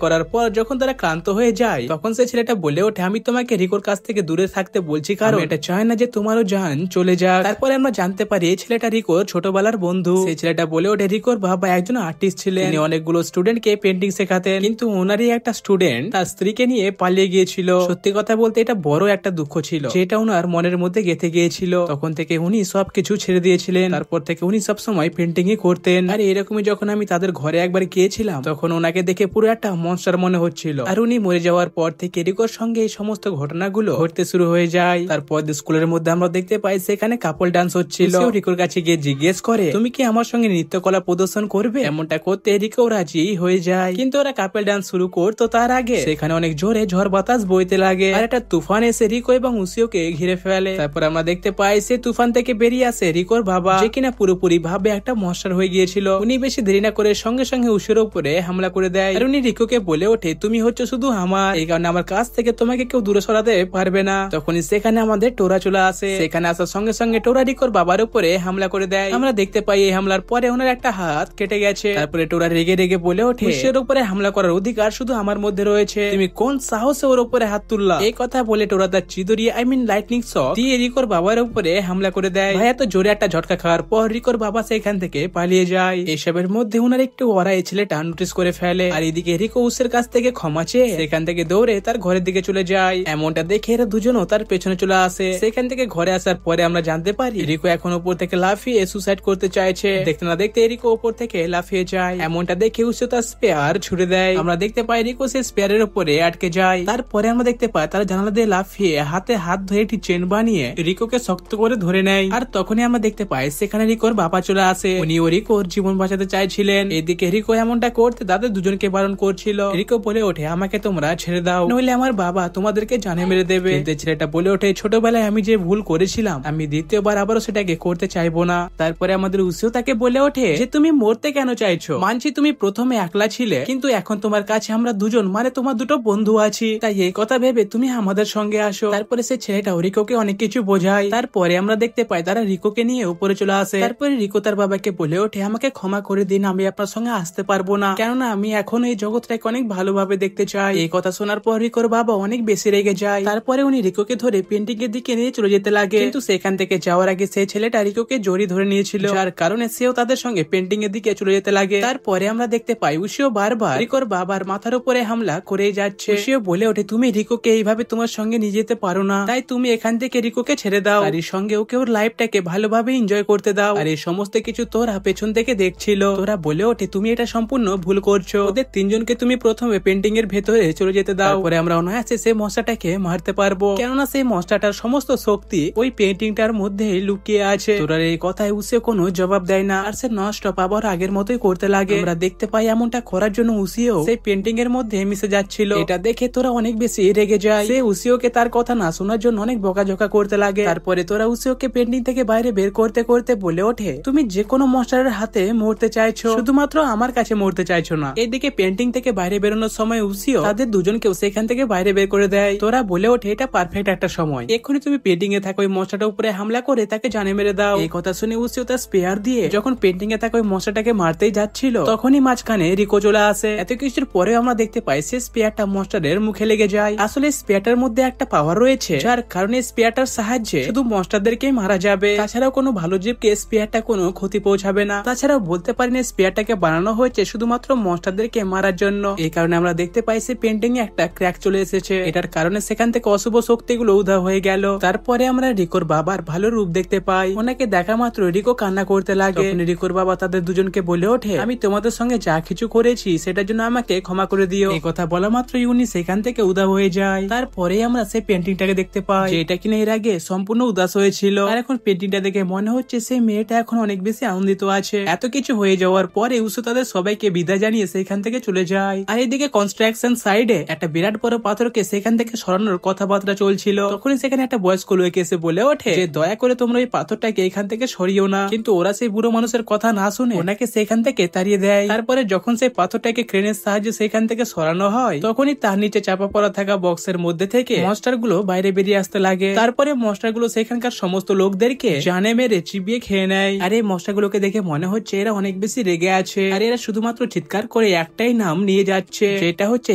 করার পর যখন তারা ক্লান্ত হয়ে যায় তখন সেই ছেলেটা বলে ওঠে, আমি তোমাকে রিকোর কাছ থেকে দূরে থাকতে বলছি কারণ এটা চায় না যে তোমারও জান চলে যাক। তারপরে আমরা জানতে পারি এই ছেলেটা রিকোর ছোটবেলার বন্ধু। সেই ছেলেটা বলে ওঠে, রিকোর বাবা একজন আর্টিস্ট ছিলেন। তিনি অনেকগুলো স্টুডেন্টকে পেন্টিং শেখাতেন কিন্তু ওনারই একটা স্টুডেন্ট তার স্ত্রীকে নিয়ে পালিয়ে গিয়েছিল। সত্যি কথা বলতে এটা বড় একটা দুঃখ ছিল যেটা ওনার মনের মধ্যে গেঁথে গিয়েছিল। তখন থেকে উনি সবকিছু ছেড়ে দিয়েছিলেন। তারপর থেকে উনি সবসময় পেন্টিং করতেন। আর এরকমই যখন আমি তাদের ঘরে একবার গিয়েছিলাম তখন ওনাকে দেখে পুরো একটা মনস্টার মনে হচ্ছিল। আর উনি মরে যাওয়ার পর থেকে রিকোর সঙ্গে এই সমস্ত ঘটনাগুলো ঘটতে শুরু হয়ে যায়। তারপর স্কুলের মধ্যে আমরা দেখতে পাই সেখানে কাপল ডান্স হচ্ছিল। রিকোর কাছে গিয়ে জিজ্ঞেস করে তুমি কি আমার সঙ্গে নৃত্যকলা প্রদর্শন করবে? এমনটা করতে রিকো রাজি হয়ে যায়, কিন্তু ওরা কাপল ডান্স শুরু করতো তার আগে সেখানে অনেক জোরে ঝড় বাতাস বইতে লাগে আর একটা তুফান এসে রিকো এবং উসিওকে ঘিরে ফেলে। তারপর আমরা দেখতে পাই সে তুফান থেকে বেরিয়ে আসে রিকোর বাবা, যে কিনা পুরোপুরি ভাবে একটা মনস্টার হয়ে গিয়েছিল। উনি বেশি দেরি না করে সঙ্গে সঙ্গে উসিওর উপরে হামলা করে দেয় আর উনি রিকোকে বলে ওঠে তুমি হচ্ছে শুধু আমার, এই কারণে আমার কাছ থেকে তোমাকে কেউ দূরে সরাতে পারবে না। তখনই সেখানে আমাদের টোরা চলে আসে। সেখানে আসার সঙ্গে সঙ্গে টোরা রিকোর বাবার উপরে হামলা করে দেয়। আমরা দেখতে পাই এই হামলার পরে ওনার একটা হাত কেটে গেছে। তারপরে টোরা রেগে রেগে বলে ওঠে উসিওর উপরে হামলা করার অধিকার শুধু আমার মধ্যে রয়েছে, তুমি কোন সাহসে ওর উপরে হাত তুললা? এই কথা বলে টোরা তার চিদুরি লাইটনিং শট দিয়ে রিকোর বাবার উপরে হামলা করে দেয়। ভাই এত জোরে একটা ঝটকা খাওয়ার পর রিকোর বাবা সেখান থেকে পালিয়ে যায়। এসবের মধ্যে ওনার একটু ওরা এই ছেলেটা নোটিস করে ফেলে আর এদিকে রিকো উসের কাছ থেকে ক্ষমা চেয়ে সেখান থেকে দৌড়ে তার ঘরের দিকে চলে যায়। এমনটা দেখে এরা দুজনও তার পেছনে চলে আসে। সেখান থেকে ঘরে আসার পরে আমরা জানতে পারি রিকো এখন উপর থেকে লাফিয়ে সুসাইড করতে চাইছে। দেখতে না দেখতে রিকো উপর থেকে লাফিয়ে যায়। এমনটা দেখে উসে তার স্পেয়ার ছুড়ে দেয়। আমরা দেখতে পাই রিকো সে স্পেয়ারের উপরে আটকে যায়। তারপরে আমরা দেখতে পাই তারা জানালা দিয়ে লাফিয়ে হাতে হাত ধরে একটি চেন বানিয়ে রিকোকে শক্ত করে ধরে নেয়। আর তখনই আমরা দেখতে পাই সেখানে রিকোর বাবা চলে আসে। উনি ও রিকোর জীবন বাঁচাতে চাইছিলেন। এদিকে রিকো এমনটা করতে তাদের দুজনকে বারণ করছিল। রিকো বলে ওঠে আমাকে তোমরা ছেড়ে দাও, নইলে আমার বাবা তোমাদেরকে জানে মেরে দেবে। কিন্তু ছেলেটা বলে ওঠে ছোটবেলায় আমি যে ভুল করেছিলাম আমি দ্বিতীয়বার আবারও সেটাকে করতে চাইবো না। তারপরে আমাদের উসিও তাকে বলে ওঠে যে তুমি মরতে কেন চাইছো? মানছি তুমি প্রথমে একলা ছিলে, কিন্তু এখন তোমার কাছে আমরা দুজন মানে তোমার দুটো বন্ধু আছি, তাই এই কথা ভেবে তুমি আমাদের সঙ্গে আসো। তারপরে সে ছেলেটা রিকোকে অনেক কিছু বোঝায়। তারপরে আমরা দেখতে পাই তারা রিকোকে নিয়ে উপরে চলে আসে। তারপরে রিকো তার বাবাকে বলে ওঠে আমাকে ক্ষমা করে দিন, আমি আপনার সঙ্গে আসতে পারবো না, কেননা আমি এখন এই জগৎটাকে অনেক ভালোভাবে দেখতে চাই। এই কথা শোনার পর রিকোর বাবা অনেক বেশি রেগে যায়। তারপরে উনি রিকোকে ধরে পেন্টিং এর দিকে নিয়ে চলে যেতে লাগে, কিন্তু সেখান থেকে যাওয়ার আগে সেই ছেলেটা রিকোকে জড়িয়ে ধরে নিয়েছিল, যার কারণে সেও তাদের সঙ্গে পেন্টিং এর দিকে চলে যেতে লাগে। তারপরে আমরা দেখতে পাই উসিও বারবার রিকোর বাবার মাথার উপরে হামলা করে যাচ্ছে। উসিও বলে ওঠে তুমি রিকোকে এইভাবে তোমার সঙ্গে নিয়ে যেতে পারো না, তাই তুমি এখান থেকে রিকোকে ছেড়ে দাও আর এর সঙ্গে ওকে ওর লাইফটাকে ভালোভাবে এনজয় করতে দাও। আর এই সমস্ত কিছু তোরা পেছন থেকে দেখছিল। তোরা বলে ওঠে তুমি এটা সম্পূর্ণ ভুল করছো, ওদের তিনজনকে তুমি প্রথমে পেন্টিং এর ভেতরে চলে যেতে দাও, তারপরে আমরা অনায়াসে সেই মশাটাকে মারতে পারবো, কেননা সেই মশাটার সমস্ত শক্তি ওই পেন্টিংটার মধ্যে লুকিয়ে আছে। তোরা এই কথায় উসে কোনো জবাব দেয় না আর সে নষ্ট আবার আগের মতোই করতে লাগে। আমরা দেখতে পাই এমনটা করার জন্য উসিও সেই পেন্টিং এর মধ্যে মিশে যাচ্ছিল। এটা দেখে তোরা অনেক বেশি রেগে যায়। সে উসিওকে তার কথা না শোনার জন্য অনেক বকাঝকা করতে লাগে। তারপরে তোরা উসিওকে পেন্টিং থেকে বাইরে বের করতে করতে বলে ওঠে তুমি যে কোনো মশারের হাতে মরতে চাইছো, শুধুমাত্র আমার কাছে মরতে চাইছো না। এদিকে পেন্টিং থেকে বাইরে বেরোনোর সময় উসিও তাদের দুজনকেও সেখান থেকে বাইরে বের করে দেয়। তোরা বলে ওঠে এটা পারফেক্ট একটা সময়, এক্ষুনি তুমি পেন্টিং এ থাকা ওই মশাটার উপরে হামলা করে তাকে জানে মেরে দাও। এই কথা শুনে উসিও তার স্পেয়ার দিয়ে যখন পেন্টিং এ থাকা ওই মশাটাকে মারতেই যাচ্ছিল তখনই মাঝখানে রিকো চলে আসে। এত কিছুর পরে আমরা দেখতে পাই সে স্পেয়ারটা মশারের মুখে লেগে যায়। আসলে স্পেয়ারটার মধ্যে একটা পাওয়ার রয়েছে যার কারণে স্পেয়ারটার সাহায্যে শুধু মশারদেরকেই মারা যাবে, তাছাড়াও কোনো ভালো জীবকে স্পেয়ারটা কোনো ক্ষতি পৌঁছাবে না। তাছাড়াও বলতে পারি না স্পেয়ারটাকে বানানো হয়েছে শুধুমাত্র মশারদেরকে মারার জন্য। এই কারণে আমরা দেখতে পাই সে পেন্টিং এ একটা ক্র্যাক চলে এসেছে, এটার কারণে সেখান থেকে অশুভ শক্তিগুলো উধাও হয়ে গেল। তারপরে আমরা রিকোর বাবার ভালো রূপ দেখতে পাই। ওনাকে দেখা মাত্র রিকো কান্না করতে লাগে। রিকোর বাবা তাদের দুজনকে বলে ওঠে আমি তোমাদের সঙ্গে যা কিছু করেছি সেটার জন্য আমাকে ক্ষমা করে দিও। এই কথা বলা মাত্র উনি সেখান থেকে উধাও হয়ে যায়। তারপরে আমরা সেই পেন্টিংটাকে দেখতে পাই যেটা কিনা এর আগে সম্পূর্ণ উদাস হয়েছিল, আর এখন পেন্টিংটা দেখে মনে হচ্ছে সেই মেয়েটা এখন অনেক বেশি আনন্দিত আছে। এত কিছু হয়ে যাওয়ার পরে উসু তাদের সবাইকে বিদায় জানিয়ে সেখান থেকে চলে যায়। আর এদিকে কনস্ট্রাকশন সাইডে একটা বিরাট বড় পাথরকে সেখান থেকে সরানোর কথাবার্তা চলছিল। তখনই সেখানে একটা বয়স্ক লোক এসে বলে ওঠে যে দয়া করে তোমরা ওই পাথরটাকে এখান থেকে সরিও না, কিন্তু ওরা সেই বুড়ো মানুষের কথা না শুনে ওনাকে সেখান থেকে তাড়িয়ে দেয়। তারপরে যখন সেই পাথরটাকে ক্রেনের সাহায্যে সেখান থেকে সরানো হয় তখনই তার নিচে চাপা পড়া থাকা বক্সের মধ্যে থেকে মনস্টার গুলো বাইরে বেরিয়ে আসতে লাগে। তারপরে মনস্টার গুলো সেখানকার সমস্ত লোকদেরকে জানে মেরে চিবিয়ে খেয়ে নেয়। আর এই মনস্টার গুলোকে দেখে মনে হচ্ছে এরা অনেক বেশি রেগে আছে, আর এরা শুধুমাত্র চিৎকার করে একটাই নাম নিয়ে যাচ্ছে, যেটা হচ্ছে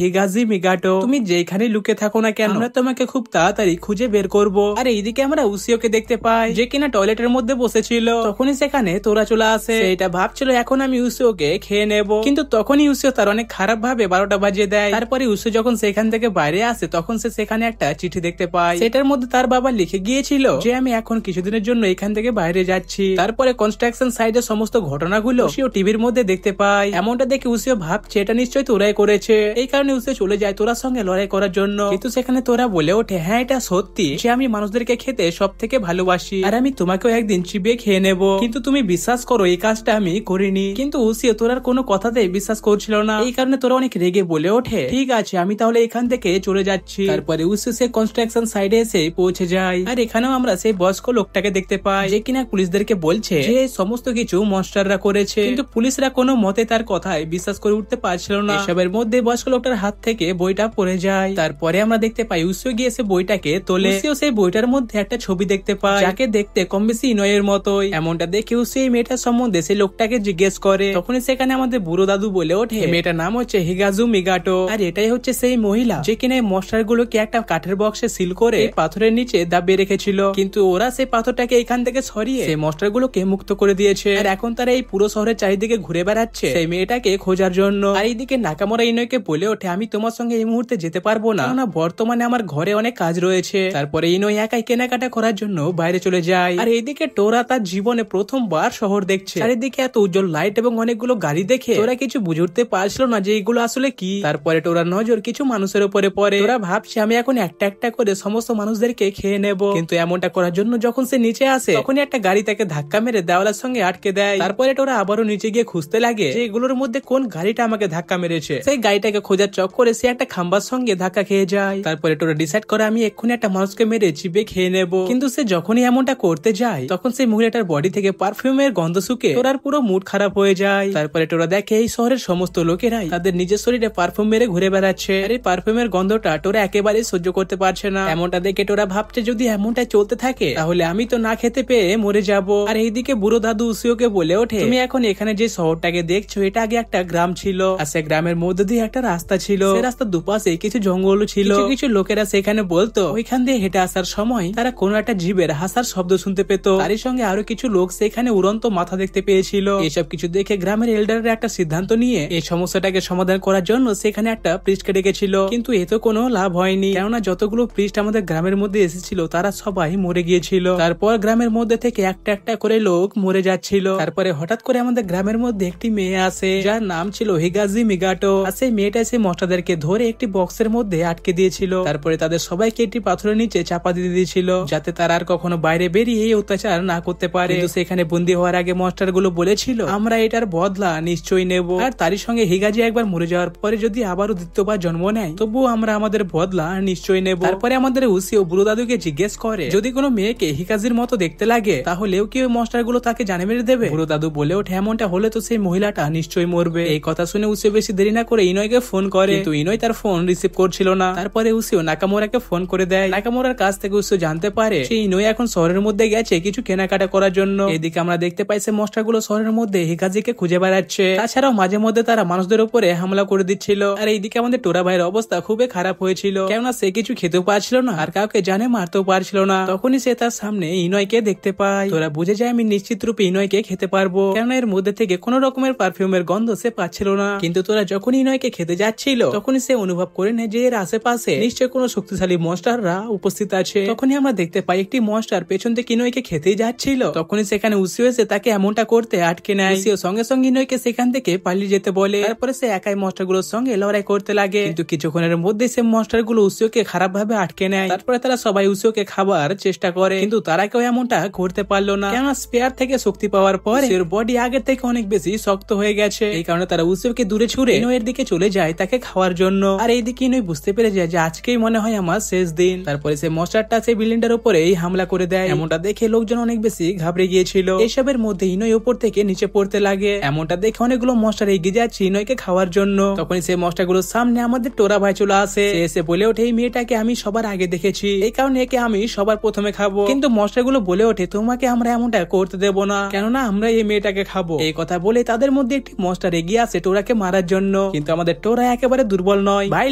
হিগাজি মিগাটো। তুমি যেখানে লুকে থাকো না কেন আমরা তোমাকে খুব তাড়াতাড়ি খুঁজে বের করব। আর এইদিকে আমরা উসিওকে দেখতে পাই যে কিনা টয়লেটের মধ্যে বসেছিল। তখনই সেখানে তোরা চলে আসে। এটা ভাবছিল এখন আমি উসিওকে খেয়ে নেব, কিন্তু তখনই উসিও তার অনেক খারাপ ভাবে 12টা বাজিয়ে দেয়। তারপরে উসিও যখন সেখান থেকে বাইরে আসে তখন সে সেখানে একটা চিঠি দেখতে পায়, সেটার মধ্যে তার বাবা লিখে গিয়েছিল যে আমি এখন কিছুদিনের জন্য এখান থেকে বাইরে যাচ্ছি। তারপরে কনস্ট্রাকশন সাইডের সমস্ত ঘটনাগুলো উসিও টিভির মধ্যে দেখতে পায়। এমনটা দেখে উসিও ভাবছে এটা নিশ্চয়ই তোরাই করেছে, এই কারণে উসিও চলে যায় তোরার সঙ্গে লড়াই করার জন্য। কিন্তু সেখানে তোরা বলে ওঠে হ্যাঁ এটা সত্যি যে আমি মানুষদেরকে খেতে সব থেকে ভালোবাসি, আর আমি তোমাকেও একদিন চিবিয়ে খেয়ে নেব, কিন্তু তুমি বিশ্বাস করো এই কাজটা আমি করিনি। কিন্তু উসিও তোরার কোনো কথাতে বিশ্বাস করছিল না, এই কারণে তোরা অনেক রেগে বলে ওঠে, ঠিক আছে আমি তাহলে এখান থেকে চলে যাচ্ছি। তারপরে উসিও সে কনস্ট্রাকশন সাইডে এসে পৌঁছে যায়, আর এখানেও আমরা সেই বয়স্ক লোকটাকে দেখতে পাই যে কিনা পুলিশদেরকে বলছে যে সমস্ত কিছু মনস্টাররা করেছে, কিন্তু পুলিশরা কোনো মতে তার কথায় বিশ্বাস করে উঠতে পারছিল না। এসবের মধ্যে বয়স্ক লোকটার হাত থেকে বইটা পড়ে যায়। তারপরে আমরা দেখতে পাই উসিও গিয়ে সে বইটাকে তোলে। উসিও সেই বইটার মধ্যে একটা ছবি দেখতে পায় যাকে দেখতে কম বেশি ইনোয়ের মতোই। এমনটা দেখে উসিও এই মেয়েটার সম্বন্ধে সেই লোকটাকে জিজ্ঞেস করে। তখনই সেখানে আমাদের বুড়ো দাদু বলে ওঠে মেয়েটার নাম হচ্ছে হিগাজু মিগাটো, আর এটাই হচ্ছে সেই মহিলা যে কিনা এই মনস্টার গুলোকে একটা কাঠের বক্সে সিল করে পাথরের নিচে দাবিয়ে রেখেছিল, কিন্তু ওরা সেই পাথরটাকে এখান থেকে সরিয়ে সেই মনস্টার গুলোকে মুক্ত করে দিয়েছে। আর এখন তারা এই পুরো শহরের চারিদিকে ঘুরে বেড়াচ্ছে সেই মেয়েটাকে খোঁজার জন্য। আর এইদিকে নাকামোরা ইনোকে বলে ওঠে আমি তোমার সঙ্গে এই মুহূর্তে যেতে পারবো না, কারণ বর্তমানে আমার ঘরে অনেক কাজ রয়েছে। তারপরে ইনো একাই কেনাকাটা করার জন্য বাইরে চলে যায়। আর এইদিকে টোরা তার জীবনে প্রথমবার শহর দেখছে। চারিদিকে এত উজ্জ্বল লাইট এবং অনেকগুলো গাড়ি দেখে তোরা কিছু বুঝে উঠতে পারছিল না যে এগুলো আসলে কি। তারপরে টোরার নজর কিছু মানুষের উপরে পড়ে। তোরা ভাবছে আমি এখন একটা একটা করে সমস্ত মানুষদেরকে খেয়ে নেব, কিন্তু এমনটা করার জন্য যখন সে নিচে আসে তখনই একটা গাড়ি তাকে ধাক্কা মেরে দেওয়ালের সঙ্গে আটকে দেয়। তারপরে টোরা আবারও নিচে গিয়ে খুঁজতে লাগে যে এগুলোর মধ্যে কোন গাড়িটা আমাকে ধাক্কা মেরেছে। সেই গাড়িটাকে খোঁজার চক্করে সে একটা খাম্বার সঙ্গে ধাক্কা খেয়ে যায়। তারপরে টোরা ডিসাইড করে আমি এক্ষুনি একটা মানুষকে মেরে চিপে খেয়ে নেব, কিন্তু সে যখনই এমনটা করতে যায় তখন সেই মহিলাটার বডি থেকে পারফিউমের গন্ধ শুকে টোরার পুরো মুড খারাপ হয়ে যায়। তারপরে টোরা দেখে এই শহরের সমস্ত লোকেরাই তাদের নিজের শরীরে পারফিউম মেরে ঘুরে বেড়াচ্ছে। আর এই পারফিউমের গন্ধটা টোরা একেবারে সহ্য করতে পারছে না। এমনটা দেখে টোরা ভাবছে যদি এমনটা চলতে থাকে তাহলে আমি তো না খেতে পেয়ে মরে যাব। আর এইদিকে বুড়ো দাদু উসিওকে বলে ওঠে তুমি এখন এখানে যে শহরটাকে দেখছো এটা আগে একটা গ্রাম ছিল, আর সে গ্রামের মধ্যে দিয়ে একটা রাস্তা ছিল। সেই রাস্তার দুপাশে কিছু জঙ্গল ছিল। কিছু লোকেরা সেখানে বলতো ওইখান দিয়ে হেঁটে আসার সময় তারা কোন একটা জীবের হাসার শব্দ শুনতে পেত। তারই সঙ্গে আরো কিছু লোক সেখানে উড়ন্ত মাথা দেখতে পেয়েছিল। এসব কিছু দেখে গ্রামের এল্ডাররা একটা সিদ্ধান্ত নিয়ে এই সমস্যাটাকে সমাধান করার জন্য সেখানে একটা প্রিস্টকে ডেকেছিল, কিন্তু এতে কোনো লাভ হয়নি, কেননা যতগুলো প্রিস্ট আমাদের গ্রামের মধ্যে এসেছিল তারা সবাই মরে গিয়েছিল। তারপর গ্রামের মধ্যে থেকে একটা একটা করে লোক মরে যাচ্ছিল। তারপরে হঠাৎ করে আমাদের গ্রামের মধ্যে একটি মেয়ে আসে যার নাম ছিল হিগাজি মিগাটো। আর সেই মেয়েটা সেই মশাদেরকে ধরে একটি বক্সের মধ্যে আটকে দিয়েছিল। তারপরে তাদের সবাইকে একটি পাথরের নিচে চাপা দিয়ে দিয়েছিল যাতে তারা আর কখনো বাইরে বেরিয়ে এই অত্যাচার না করতে পারে। কিন্তু সেখানে বন্দী হওয়ার আগে মনস্টার গুলো বলেছিল আমরা এটার বদলা নিশ্চয়ই নেব, আর তারই সঙ্গে হিগাজি একবার মরে যাওয়ার পরে যদি আবারও দ্বিতীয়বার জন্ম নেয় তবুও আমরা আমাদের বদলা নিশ্চয়ই নেব। তারপরে আমাদের উসিও বুড়ো দাদুকে জিজ্ঞেস করে যদি কোনো মেয়েকে হিগাজির মতো দেখতে লাগে তাহলেও কি ওই মনস্টার গুলো তাকে জানে মেরে দেবে। বুড়ো দাদু বলে ওঠে এমনটা হলে তো সেই মহিলাটা নিশ্চয়ই মরবে। এই কথা শুনে উসিও বেশি দেরি না করে ইনোইকে ফোন করে, কিন্তু ইনোই তার ফোন রিসিভ করছিল না। তারপরে উসিও নাকামোরাকে ফোন করে দেয়। নাকামোরার কাছ থেকে উসিও জানতে পারে সেই ইনোই এখন শহরের মধ্যে গেছে কিছু কেনাকাটা করার জন্য। এদিকে আমরা দেখতে পাই সে মনস্টার গুলো শহরের মধ্যে হিগাজিকে খুঁজে বেড়াচ্ছে। তাছাড়াও মাঝে মধ্যে তারা মানুষদের উপরে হামলা করে দিচ্ছিল। আর এইদিকে আমাদের টোরা ভাইয়ের অবস্থা খুবই খারাপ হয়েছিল, কেননা সে কিছু খেতেও পারছিল না আর কাউকে জানে মারতেও পারছিল না। তখনই সে তার সামনে ইনোইকে দেখতে পায়। তোরা বুঝে যায় আমি নিশ্চিত রূপে ইনোইকে খেতে পারবো, কেননা এর মধ্যে থেকে কোন রকমের পারফিউমের গন্ধ সে পাচ্ছিল না। কিন্তু তোরা যখন ইনোইকে খেতে যাচ্ছিল তখনই সে অনুভব করে নেয় যে এর আশেপাশে নিশ্চয় কোনো শক্তিশালী মনস্টাররা উপস্থিত আছে। তখনই আমরা দেখতে পাই একটি মনস্টার পেছন থেকে ইনোইকে খেতেই যাচ্ছিল। তখনই সেখানে উসিও এসে তাকে এমনটা করতে আটকে নেয়। উসিও সঙ্গে সঙ্গে ইনোইকে সেখান থেকে পালিয়ে যেতে বলে। তারপরে সে একাই মনস্টার গুলোর সঙ্গে লড়াই করতে লাগে, কিন্তু কিছুক্ষণের মধ্যে সে মনস্টার গুলো উসিওকে খারাপ ভাবে আটকে নেয়। তারপরে তারা সবাই উসিওকে খাবার চেষ্টা করে, কিন্তু তারা কেউ এমনটা করতে পারলো না, কেননা স্পেয়ার থেকে শক্তি পাওয়ার পরে ওর বডি আগের থেকে অনেক বেশি শক্ত হয়ে গেছে। এই কারণে তারা উসিওকে দূরে ছুড়ে ইনোয়ের দিকে চলে যায় তাকে খাওয়ার জন্য। আর এইদিকে ইনোই বুঝতে পেরে যায় যে আজকেই মনে হয় আমার শেষ দিন। তারপরে সে মনস্টারটা সেই বিল্ডিংটার উপরে হামলা করে দেয়। এমনটা দেখে লোকজন অনেক বেশি ঘাবড়ে গিয়েছিল। এসবের মধ্যে ইনোই উপর থেকে নিচে পড়তে লাগে। এমনটা দেখে অনেকগুলো মনস্টার এগিয়ে যাচ্ছে ইনোইকে খাওয়ার জন্য। তখনই সেই মনস্টার গুলোর সামনে আমাদের টোরা ভাই চলে আসে। সে এসে বলে ওঠে এই মেয়েটাকে আমি সবার আগে দেখেছি, এই কারণে একে আমি সবার প্রথমে খাবো। কিন্তু মনস্টার গুলো বলে ওঠে তোমাকে আমরা এমনটা করতে দেবো না, কেননা আমরা এই মেয়েটাকে খাবো। এই কথা বলে তাদের মধ্যে একটি মনস্টার এগিয়ে আসে টোরাকে মারার জন্য, কিন্তু আমাদের টোরা একেবারে দুর্বল নয় ভাই।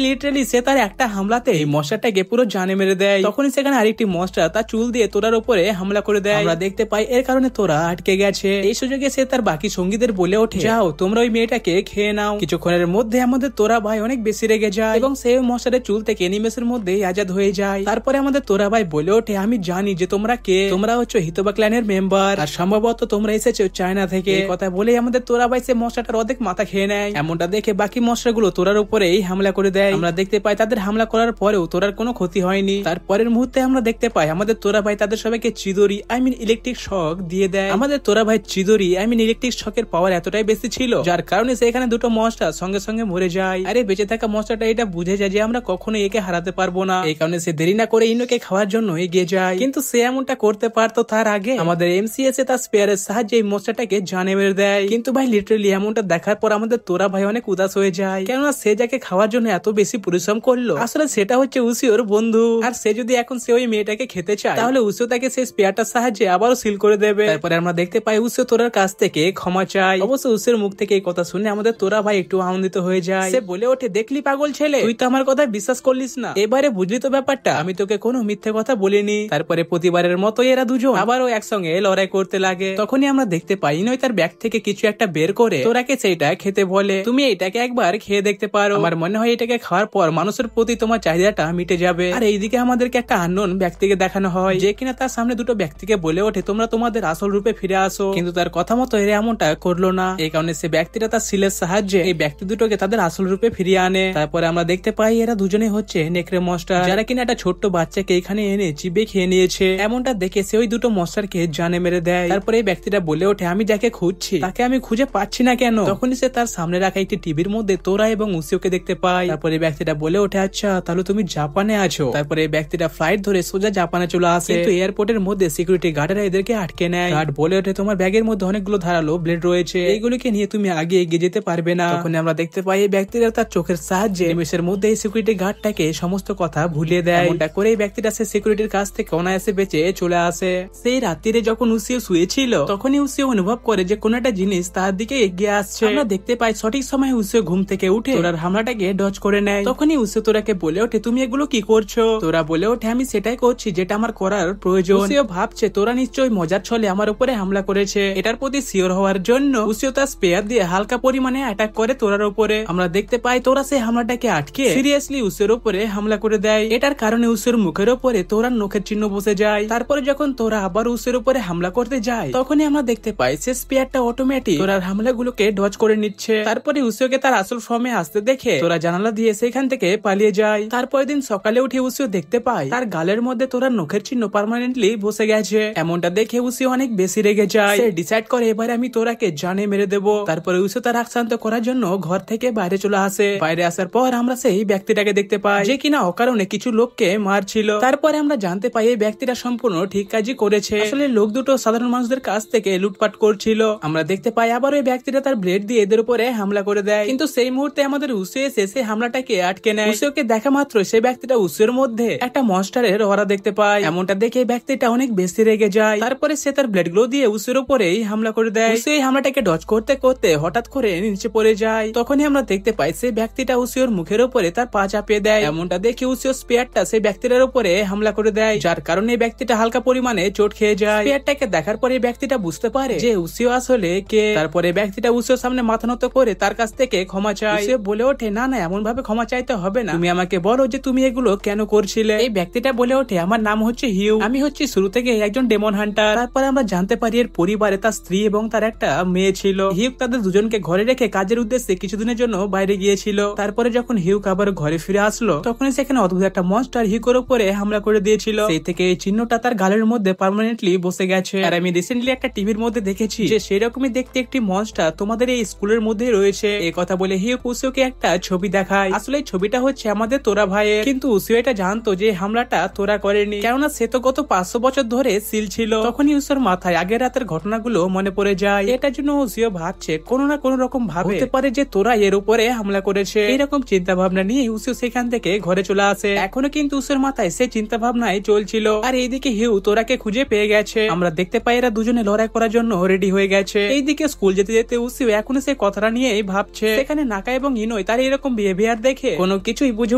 লিটারালি সে তার একটা হামলাতে এই মনস্টারটাকে পুরো জানে মেরে দেয়। তখনই সেখানে আরেকটি মনস্টার তার চুল দিয়ে তোরার উপরে হামলা করে দেয়। আমরা দেখতে পাই এর কারণে তোরা আটকে গেছে। এই সুযোগে সে তার বাকি সঙ্গীদের বলে ওঠে যাও তোমরা ওই মেয়েটাকে খেয়ে নাও। কিছুক্ষণের মধ্যে আমাদের তোরা ভাই অনেক বেশি রেগে যায় এবং সে মনস্টারের চুল থেকে এনিমেসের মধ্যে আজাদ হয়ে যায়। তারপরে আমাদের তোরা ভাই বলে ওঠে আমি জানি যে তোমরা কে, তোমরা হচ্ছে হিতোবা ক্ল্যানের মেম্বার আর সম্ভবত তোমরা এসেছো চায়না থেকে। কথা বলে আমাদের তোরা ভাই সে মনস্টারটার অর্ধেক মাথা খেয়ে নেয়। এমনটা দেখে বাকি মনস্টার গুলো তোরার উপরেই হামলা করে দেয়। আমরা দেখতে পাই তাদের হামলা করার পরেও তোরার কোনো ক্ষতি হয়নি। তারপরের মুহূর্তে আমরা দেখতে পাই আমাদের তোরা ভাই তাদের সবাইকে তোরাকে চিদরি ইলেকট্রিক শক দিয়ে দেয়। আমাদের তোরা ভাই চিদরি ইলেকট্রিক শকের পাওয়ার এতটাই বেশি ছিল যার কারণে সেখানে দুটো মনস্টার সঙ্গে সঙ্গে মরে যায়। আরে বেঁচে থাকা মনস্টারটা এটা বুঝে যায় যে আমরা কখনো একে হারাতে পারবো না, এই কারণে সে দেরি না করে ইনোকে খাওয়ার জন্য এগিয়ে যায়। কিন্তু সে এমনটা করতে পারতো তার আগে আমাদের এমসিএস তার স্পেয়ারের সাহায্যে এই মনস্টারটাকে জানে মেরে দেয়। কিন্তু ভাই লিটারালি এমনটা দেখার পর আমাদের তোরা ভাই অনেক উদাস হয়ে যায়, কেননা সে যাকে খাওয়ার জন্য এত বেশি পরিশ্রম করলো আসলে সেটা হচ্ছে উসিওর বন্ধু। আর সে যদি এখন সে ওই মেয়েটাকে খেতে চায় তাহলে উসিও তাকে সেই স্পেয়ারটার সাহায্যে আবারও সিল করে দেবে। তারপরে আমরা দেখতে পাই উসিও তোরার কাছ থেকে ক্ষমা চাই। অবশ্য উসিওর মুখ থেকে এই কথা শুনে আমাদের তোরা ভাই একটু আনন্দিত হয়ে যায়। সে বলে ওঠে, দেখলি পাগল ছেলে, তুই তো আমার কথা বিশ্বাস করলিস না, এবারে বুঝলি তো ব্যাপারটা, আমি তোকে কোনো মিথ্যে কথা বলিনি। তারপরে প্রতিবারের মতো এরা দুজন আবারও একসঙ্গে লড়াই করতে লাগে। তখনই আমরা দেখতে পাই নয় তার ব্যাগ থেকে কিছু একটা বের করে তোরাকে সেইটা খেতে বলে, তুমি এটাকে একবার খেয়ে দেখতে পারো, আমার মনে হয় এটাকে খাওয়ার পর মানুষের প্রতি তোমার চাহিদাটা মিটে যাবে। আর এইদিকে আমাদেরকে একটা আননোন ব্যক্তিকে দেখানো হয় যে কিনা তার সামনে দুটো ব্যক্তিকে বলে ওঠে, তোমরা তোমাদের আসল রূপে ফিরে আসো। কিন্তু তার কথা মতো এরা এমনটা করলো না, এই কারণে সে ব্যক্তিটা তার সিলের সাহায্যে এই ব্যক্তি দুটোকে তাদের আসল রূপে ফিরিয়ে আনে। তারপরে আমরা দেখতে পাই এরা দুজনে হচ্ছে নেকড়ে মনস্টার, যারা কিনা একটা ছোট্ট বাচ্চাকে এখানে এনে চিবে খেয়ে নিয়েছে। এমনটা দেখে সে ওই দুটো মনস্টারকে জানে মেরে দেয়। তারপরে এই ব্যক্তিটা বলে ওঠে, আমি যাকে খুঁজছি তাকে আমি খুঁজে পাচ্ছি না কেন। তখনই সে তার সামনে রাখা একটি টিভির মধ্যে তোরা এবং উসিওকে দেখতে পায়। তারপরে ব্যক্তিটা বলে ওঠে, আচ্ছা তাহলে তুমি জাপানে আছো। তারপরে এই ব্যক্তিটা ফ্লাইট ধরে সোজা জাপানে চলে আসে, কিন্তু এয়ারপোর্টের মধ্যে সিকিউরিটি গার্ডেরা এদেরকে আটকে নেয়। গার্ড বলে ওঠে, তোমার ব্যাগের মধ্যে অনেকগুলো ধারালো ব্লেড রয়েছে, এইগুলোকে নিয়ে তুমি আগে এগিয়ে যেতে পারবে না। তখন আমরা দেখতে পাই এই ব্যক্তিরা তার চোখের সাহায্যে নিমেষের মধ্যে এই সিকিউরিটি গার্ডটাকে সমস্ত কথা ভুলিয়ে দেয়। এমনটা করে এই ব্যক্তিটা সে সিকিউরিটির কাছ থেকে অনায়াসে বেঁচে চলে আসে। সেই রাত্রিরে যখন উসিও শুয়েছিল তখনই উসিও অনুভব করে যে কোন একটা জিনিস তার দিকে এগিয়ে আসছে। আমরা দেখতে পাই সঠিক সময় উসিও ঘুম থেকে উঠে তোরার হামলাটাকে ডজ করে নেয়। তখনই উসিও তোরাকে বলে ওঠে, তুমি এগুলো কি করছো? তোরা বলে ওঠে, আমি সেটাই করছি যেটা আমার করার প্রয়োজন। উসিও ভাবছে তোরা নিশ্চয়ই মজার ছলে আমার উপরে হামলা করেছে, এটার প্রতি সিওর হওয়ার জন্য উসিও তার স্পেয়ার দিয়ে হালকা পরিমাণে অ্যাটাক করে তোরার উপরে। আমরা দেখতে পাই তোরা সেই হামলাটাকে আটকে সিরিয়াসলি উসিওর উপরে হামলা করে দেয়। এটার কারণে উসিওর মুখের উপরে তোরার নখের চিহ্ন বসে যায়। তারপরে যখন তোরা আবার উসিওর উপরে হামলা করতে যায় তখনই আমরা দেখতে পাই সে স্পেয়ারটা অটোমেটিক তোরার হামলাগুলোকে ডজ করে নিচ্ছে। তারপরে উসিওকে তার আসল ফর্মে আসতে দেখে তোরা জানালা দিয়ে সেখান থেকে পালিয়ে যায়। তারপরের দিন সকালে উঠে উসিও দেখতে পায় তার গালের মধ্যে তোরার নখের চিহ্ন পার্মানেন্টলি বসে গেছে। এমনটা দেখে উসিও অনেক বেশি রেগে যায়। সে ডিসাইড করে এবারে আমি তোরাকে জানে মেরে দেবো। তারপরে উসিও তার রাগ শান্ত করার জন্য ঘর থেকে বাইরে চলে আসে। বাইরে আসার পর আমরা সেই ব্যক্তিটাকে দেখতে পাই যে কিনা অকারণে কিছু লোককে মারছিল। তারপরে আমরা জানতে পাই এই ব্যক্তিটা সম্পূর্ণ ঠিক কাজই করেছে, আসলে লোক দুটো সাধারণ মানুষদের কাছ থেকে লুটপাট করছিল। আমরা দেখতে পাই আবার ওই ব্যক্তিটা তার ব্লেড দিয়ে এদের উপরে হামলা করে দেয়, কিন্তু সেই মুহূর্তে আমাদের উসিও এসে সেই হামলাটাকে আটকে নেয়। উসিওকে দেখা মাত্র সেই ব্যক্তিটা উসিওর মধ্যে একটা মনস্টারের অরা দেখতে পায়। এমনটা দেখে ব্যক্তিটা অনেক বেশি রেগে যায়। তারপরে সে তার ব্লেড গুলো দিয়ে উসিওর উপরেই হামলা করে দেয়। উসিও এই হামলাটাকে ডজ করতে করতে হঠাৎ করে নিচে পড়ে যায়। তখনই আমরা দেখতে পাই সেই ব্যক্তিটা উসিওর মুখের উপরে তার পা চাপিয়ে দেয়। এমনটা দেখে উসিও স্পেয়ারটা সেই ব্যক্তিটার উপরে হামলা করে দেয়, যার কারণে ব্যক্তিটা হালকা পরিমাণে চোট খেয়ে যায়। স্পেয়ারটাকে দেখার পরে ব্যক্তিটা বুঝতে পারে যে উসিও আসলে কে। তারপরে ব্যক্তিটা উসিওর সামনে মাথা নত করে তার কাছ থেকে ক্ষমা চায়। উসিও বলে ওঠে, না না এমন ভাবে ক্ষমা চাইতে হবে না, তুমি আমাকে বলো যে তুমি এগুলো কেন করছিলে। এই ব্যক্তিটা বলে ওঠে, আমার নাম হচ্ছে হিউ, আমি হচ্ছি শুরু থেকে একজন ডেমন হান্টার। তারপরে আমরা জানতে পারি এর পরিবারে তার স্ত্রী এবং তার একটা মেয়ে ছিল। হিউ তাদের দুজনকে ঘরে রেখে কাজের উদ্দেশ্যে কিছুদিনের জন্য বাইরে গিয়েছিল। তারপরে যখন হিউ আবার ঘরে ফিরে আসলো তখনই সেখানে অদ্ভুত একটা মনস্টার হিউর উপরে হামলা করে দিয়েছিল। সেই থেকে এই চিহ্নটা তার গালের মধ্যে পার্মানেন্টলি বসে গেছে। আর আমি রিসেন্টলি একটা টিভির মধ্যে দেখেছি যে সেরকমই দেখতে একটি মনস্টার তোমাদের এই স্কুলের মধ্যে রয়েছে। এই কথা বলে হিউ উসিওকে একটা ছবি দেখায়। আসলে এই ছবিটা হচ্ছে আমাদের তোরা ভাইয়ের, কিন্তু উসিও এটা জানতো যে হামলাটা তোরা করেনি, কেননা সে তো গত 500 বছর ধরে সিল ছিল। তখনই উসিওর মাথায় আগের রাতের ঘটনাগুলো মনে পড়ে যায়। এটার জন্য উসিও ভাবছে কোনো না কোনো রকম ভাবে হতে পারে যে তোরা এর উপরে হামলা করেছে। এইরকম চিন্তা ভাবনা নিয়ে উসিও সেখান থেকে ঘরে চলে আসে। এখনো কিন্তু উসিওর মাথায় সেই চিন্তা ভাবনাই চলছিল। আর এইদিকে হিউ তোরাকে খুঁজে পেয়ে গেছে। আমরা দেখতে পাই এরা দুজনে লড়াই করার জন্য রেডি হয়ে গেছে। এইদিকে স্কুল যেতে যেতে উসিও এখনো সেই কথাটা নিয়েই ভাবছে। সেখানে নাকা এবং ইনোই তার এরকম বিহেভিয়ার দেখে কোনো কিছুই বুঝে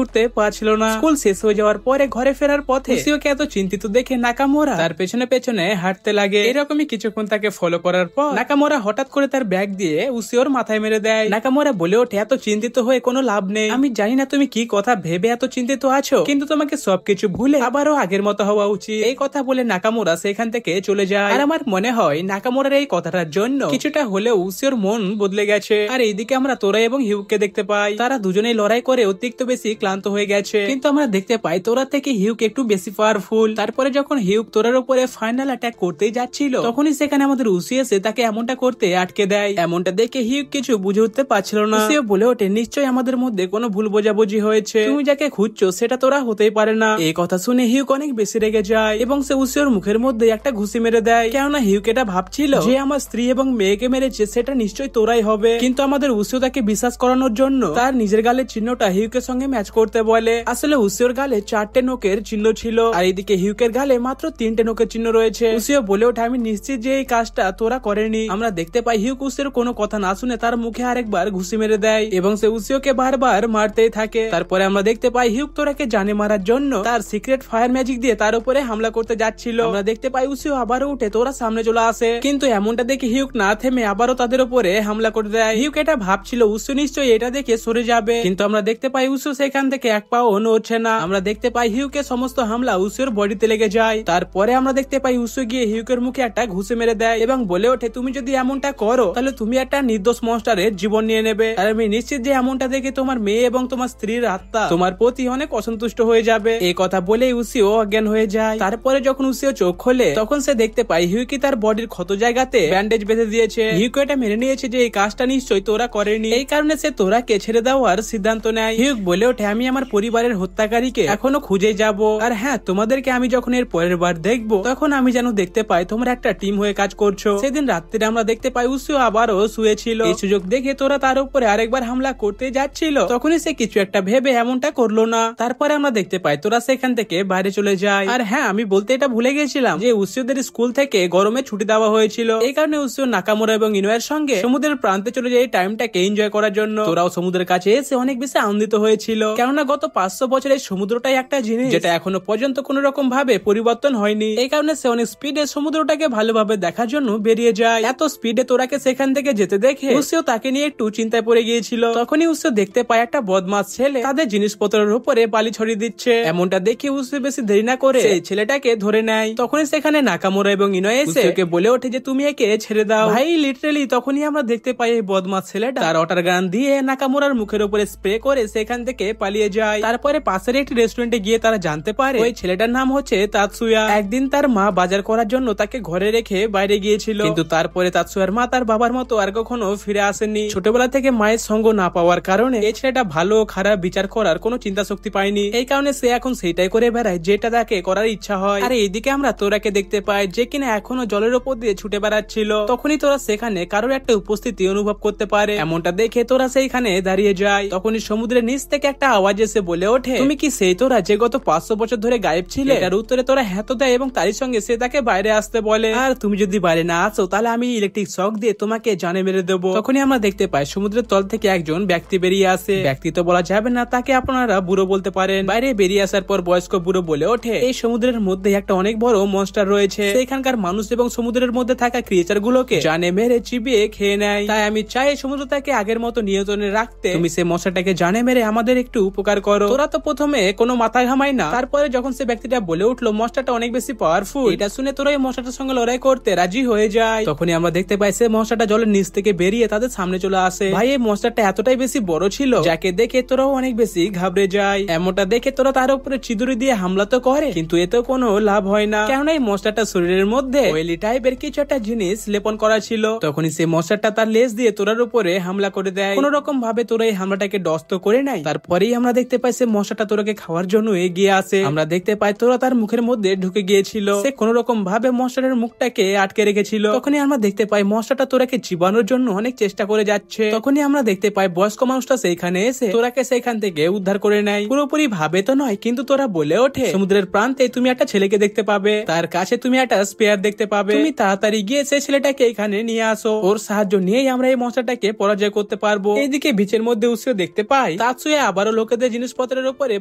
উঠতে পারছিল না। স্কুল শেষ হয়ে যাওয়ার পরে ঘরে ফেরার পথে উসিওকে এত চিন্তিত দেখে নাকামোরা তার পেছনে পেছনে হাঁটতে লাগে। এরকমই কিছুক্ষণ তাকে ফলো করার পর নাকামোরা হঠাৎ করে তার ব্যাগ দিয়ে উসিওর মাথায় মেরে দেয়। নাকামোরা বলে ওঠে, এত চিন্তিত হয়ে কোনো লাভ নেই, আমি জানি না তুমি কি কথা ভেবে এত চিন্তিত আছো, কিন্তু তোমাকে সবকিছু ভুলে আবারও আগের মতো হওয়া উচিত। এই কথা বলে নাকামোরা সেখান থেকে চলে যায়। আর আমার মনে হয় নাকামোরার এই কথাটার জন্য কিছুটা হলেও উসিওর মন বদলে গেছে। আর এইদিকে আমরা তোরা এবং হিউকে দেখতে পাই তারা দুজনেই লড়াই করে অতিরিক্ত বেশি ক্লান্ত হয়ে গেছে, কিন্তু আমরা দেখতে পাই তোরা থেকে হিউকে একটু বেশি পাওয়ারফুল। তারপরে যখন হিউ হিউক তোরার উপরে ফাইনাল অ্যাটাক করতেই যাচ্ছিল, তখনই সেখানে আমাদের উসি এসে তাকে এমনটা করতে আটকে দেয়। এমনটা দেখে হিউক কিছু বুঝে উঠতে পারছিল না। উসিও বলে ওঠে, নিশ্চয়ই আমাদের মধ্যে কোনো ভুল বোঝাবুঝি হয়েছে, তুমি যাকে খুঁজছো সেটা তোরা হতেই পারে না। এই কথা শুনে হিউক অনেক বেশি রেগে যায় এবং সে উসিওর মুখের মধ্যে একটা ঘুষি মেরে দেয়। কেননা হিউক এটা ভাবছিল যে আমার স্ত্রী এবং মেয়েকে মেরেছে সেটা নিশ্চয়ই তোরাই হবে, কিন্তু আমাদের উসিও তাকে বিশ্বাস করানোর জন্য তার নিজের গালের চিহ্নটা হিউকের সঙ্গে ম্যাচ করতে বলে। আসলে উসিওর গালে 4টে নোকের চিহ্ন ছিল আর এইদিকে হিউকের গালে মাত্র 3টে নোকের চিহ্ন রয়েছে। উসিও বলে ওঠে, আমি নিশ্চিত যে এই কাজটা তোরা করেনি। আমরা দেখতে পাই হিউক উসিওর কোনো কথা না শুনে তার মুখে আরেকবার ঘুষি মেরে দেয় এবং সে উসিওকে বারবার মারতেই থাকে। তারপরে আমরা দেখতে পাই হিউক তোরাকে জানে মারার জন্য তার সিক্রেট ফায়ার ম্যাজিক দিয়ে তার উপরে হামলা করতে যাচ্ছিল। আমরা দেখতে পাই উসিও আবারও উঠে তোরা সামনে চলে আসে, কিন্তু এমনটা দেখে হিউক না থেমে আবারও তাদের উপরে হামলা করে দেয়। হিউক এটা ভাবছিল উসিও নিশ্চয়ই এটা দেখে সরে যাবে, কিন্তু আমরা দেখতে পাই উসিও সেখান থেকে এক পাও নড়ছে না। আমরা দেখতে পাই হিউকের সমস্ত হামলা উসিওর বডিতে লেগে যায়। তারপরে আমরা দেখতে পাই উসিও গিয়ে হিউকের মুখে একটা ঘুষি মেরে দেয় এবং বলে ওঠে, তুমি যদি এমনটা করো তাহলে তুমি একটা নির্দোষ মনস্টারের জীবন নিয়ে নেবে, আর আমি নিশ্চিত যে এমনটা দেখে তোমার মেয়ে এবং তোমার স্ত্রীর আত্মা তোমার প্রতি অনেক অসন্তুষ্ট হয়ে যাবে। এই কথা বলেই উসিও অজ্ঞান হয়ে যায়। তারপরে যখন উসিও চোখ খোলে তখন সে দেখতে পায় হিউকি তার বডির ক্ষত জায়গাতে ব্যান্ডেজ বেঁধে দিয়েছে। হিউকি এটা মেনে নিয়েছে যে এই কাজটা নিশ্চয়ই তোরা করেনি, এই কারণে সে তোরাকে ছেড়ে দেওয়ার সিদ্ধান্ত নেয়। হিউক বলে ওঠে, আমি আমার পরিবারের হত্যাকারীকে এখনো খুঁজে যাব, আর হ্যাঁ তোমাদেরকে আমি যখন এর পরের বার দেখবো তখন আমি যেন দেখতে পাই তোমরা একটা টিম হয়ে কাজ করছো। সেদিন রাত্রিরে আমরা দেখতে পাই উসিও আবারও শুয়েছিল। এই সুযোগ দেখে তোরা তার উপরে আরেকবার হামলা করতে যাচ্ছিল, তখনই সে কিছু একটা ভেবে এমনটা করলো না। তারপরে আমরা দেখতে পাই তোরা সেখান থেকে বাইরে চলে যায়। আর হ্যাঁ আমি বলতে এটা ভুলে গেছিলাম যে উসিওদের স্কুল থেকে গরমে ছুটি দেওয়া হয়েছিল, এই কারণে উসিও নাকামোরা এবং ইনোয়ের সঙ্গে সমুদ্রের প্রান্তে চলে যায় এই টাইমটাকে এনজয় করার জন্য। তোরাও সমুদ্রের কাছে এসে অনেক বেশি আনন্দিত হয়েছিল, কেননা গত 500 বছরের সমুদ্রটাই একটা জিনিস যেটা এখনো পর্যন্ত কোন রকম ভাবে পরিবর্তন হয়নি। এই কারণে সে অনেক স্পিডে সমুদ্রটাকে ভালোভাবে দেখার জন্য বেরিয়ে যায়। এত স্পিডে তোরাকে সেখান থেকে যেতে দেখে উসিও তাকে নিয়ে একটু চিন্তায় পড়ে গিয়েছিল। তখনই উসিও দেখতে পায় একটা বদমাশ ছেলে তাদের জিনিসপত্রের উপরে বালি ছড়িয়ে দিচ্ছে। এমনটা দেখে উসিও বেশি দেরি না করে সেই ছেলেটাকে ধরে নেয়। তখনই সেখানে নাকামোরা এবং ইনোয়ে এসে ওকে বলে ওঠে যে তুমি একে ছেড়ে দাও। ভাই লিটারালি তখনই আমরা দেখতে পাই এই বদমাশ ছেলেটা তার ওয়াটার গান দিয়ে নাকামোরার মুখের উপরে স্প্রে করে সেখান থেকে পালিয়ে যায়। তারপরে পাশের একটি রেস্টুরেন্টে গিয়ে তারা জানতে পারে ওই ছেলেটার নাম হচ্ছে তাতসুয়া। একদিন তার মা বাজার করার জন্য তাকে ঘরে রেখে বাইরে গিয়েছিল, কিন্তু তারপরে তাতসুয়ার মা তার বাবার মতো আর কখনো ফিরে আসেনি। ছোটবেলা থেকে মায়ের সঙ্গ না পাওয়ার কারণে এই ছেলেটা ভালো খারাপ বিচার করার কোনো চিন্তা শক্তি পায়নি, এই কারণে সে এখন সেইটাই করে বেড়ায় যেটা তাকে করার ইচ্ছা হয়। আর এইদিকে আমরা তোরাকে দেখতে পাই যে কিনা এখনো জলের উপর দিয়ে ছুটে বেড়াচ্ছিল। তখনই তোরা সেখানে কারোর একটা উপস্থিতি অনুভব করতে পারে, এমনটা দেখে তোরা সেইখানে দাঁড়িয়ে যায়। তখনই সমুদ্রের নিচ থেকে একটা আওয়াজ এসে বলে ওঠে, তুমি কি সেই তোরা যে গত 500 বছর ধরে গায়েব ছিলে? এটার উত্তরে তোরা হ্যাঁ তো দেয় এবং তারই সঙ্গে সে তাকে বাইরে আসতে বলে, আর তুমি যদি বাইরে না আসো তাহলে আমি ইলেকট্রিক শক দিয়ে তোমাকে জানে মেরে দেবো। তখনই আমরা দেখতে পাই সমুদ্রের তল থেকে একজন ব্যক্তি বেরিয়ে আসে। ব্যক্তি তো বলা যাবে না, তাকে আপনারা বুড়ো বলতে পারেন। বাইরে বেরিয়ে আসার পর বয়স্ক বুড়ো বলে ওঠে, এই সমুদ্রের মধ্যে একটা অনেক বড় মনস্টার রয়েছে, সেখানকার মানুষ এবং সমুদ্রের মধ্যে থাকা ক্রিয়েচার গুলোকে জানে মেরে চিবিয়ে খেয়ে নেয়। তাই আমি চাই সমুদ্রটাকে আগের মতো নিয়ন্ত্রণে রাখতে তুমি সেই মশাটাকে জানে মেরে আমাদের একটু উপকার করো। তোরা তো প্রথমে কোনো মাথা ঘামাই না, তারপরে যখন সে ব্যক্তিটা বলে উঠলো মশাটা অনেক বেশি পাওয়ারফুল, এটা শুনে তোরা এই মশাটার সঙ্গে লড়াই করতে রাজি হয়ে যায়। তখনই আমরা দেখতে পাই সে মশাটা জলের নিচ থেকে বেরিয়ে তাদের সামনে চলে আসে। ভাই এই মশাটা এতটাই বেশি বড় ছিল যাকে দেখে তোরাও অনেক বেশি ঘাবড়ে যায়। এমনটা দেখে তোরা তার উপরে চিদুরি দিয়ে হামলা তো করে, কিন্তু এতে কোনো লাভ হয় না, কেননা এই মশাটা শরীরের মধ্যে অয়েলি টাইপের কিছু একটা জিনিস লেপন করা ছিল। তখনই সে মশাটা তার লেজ দিয়ে তোরার উপরে হামলা করে দেয়। কোন রকম ভাবে তোরা এই হামলাটাকে ডস্ত করে নাই। তারপরেই আমরা দেখতে পাই সে মশাটা তোরাকে খাওয়ার জন্য এগিয়ে আসে। আমরা দেখতে পাই তোরা তার মুখের মধ্যে ঢুকে গিয়েছিল, সে কোন রকম ভাবে মশাটার মুখটাকে আটকে রেখেছিল। তখনই আমরা দেখতে পাই মশাটা তোরাকে চিবানোর জন্য অনেক চেষ্টা করে যাচ্ছে। তখনই আমরা দেখতে পাই বয়স্ক মানুষটা সেইখানে এসে তোরাকে সেখান থেকে উদ্ধার করে নেয়। পুরোপুরি ভাবে তো নয়, কিন্তু তোরা বলে ওঠে সমুদ্রের প্রান্তে তুমি একটা ছেলেকে দেখতে পাবে, তার কাছে তুমি একটা স্পেয়ার দেখতে পাবে, তুমি তাড়াতাড়ি গিয়ে সেই ছেলেটাকে এখানে নিয়ে আসো, ওর সাহায্য নিয়েই আমরা এই মশাটাকে পরাজয় করতে পারবো। এইদিকে বিচের মধ্যে উসিও দেখতে পাই তাতসুয়া আবারও লোকেদের জিনিসপত্রের উপরে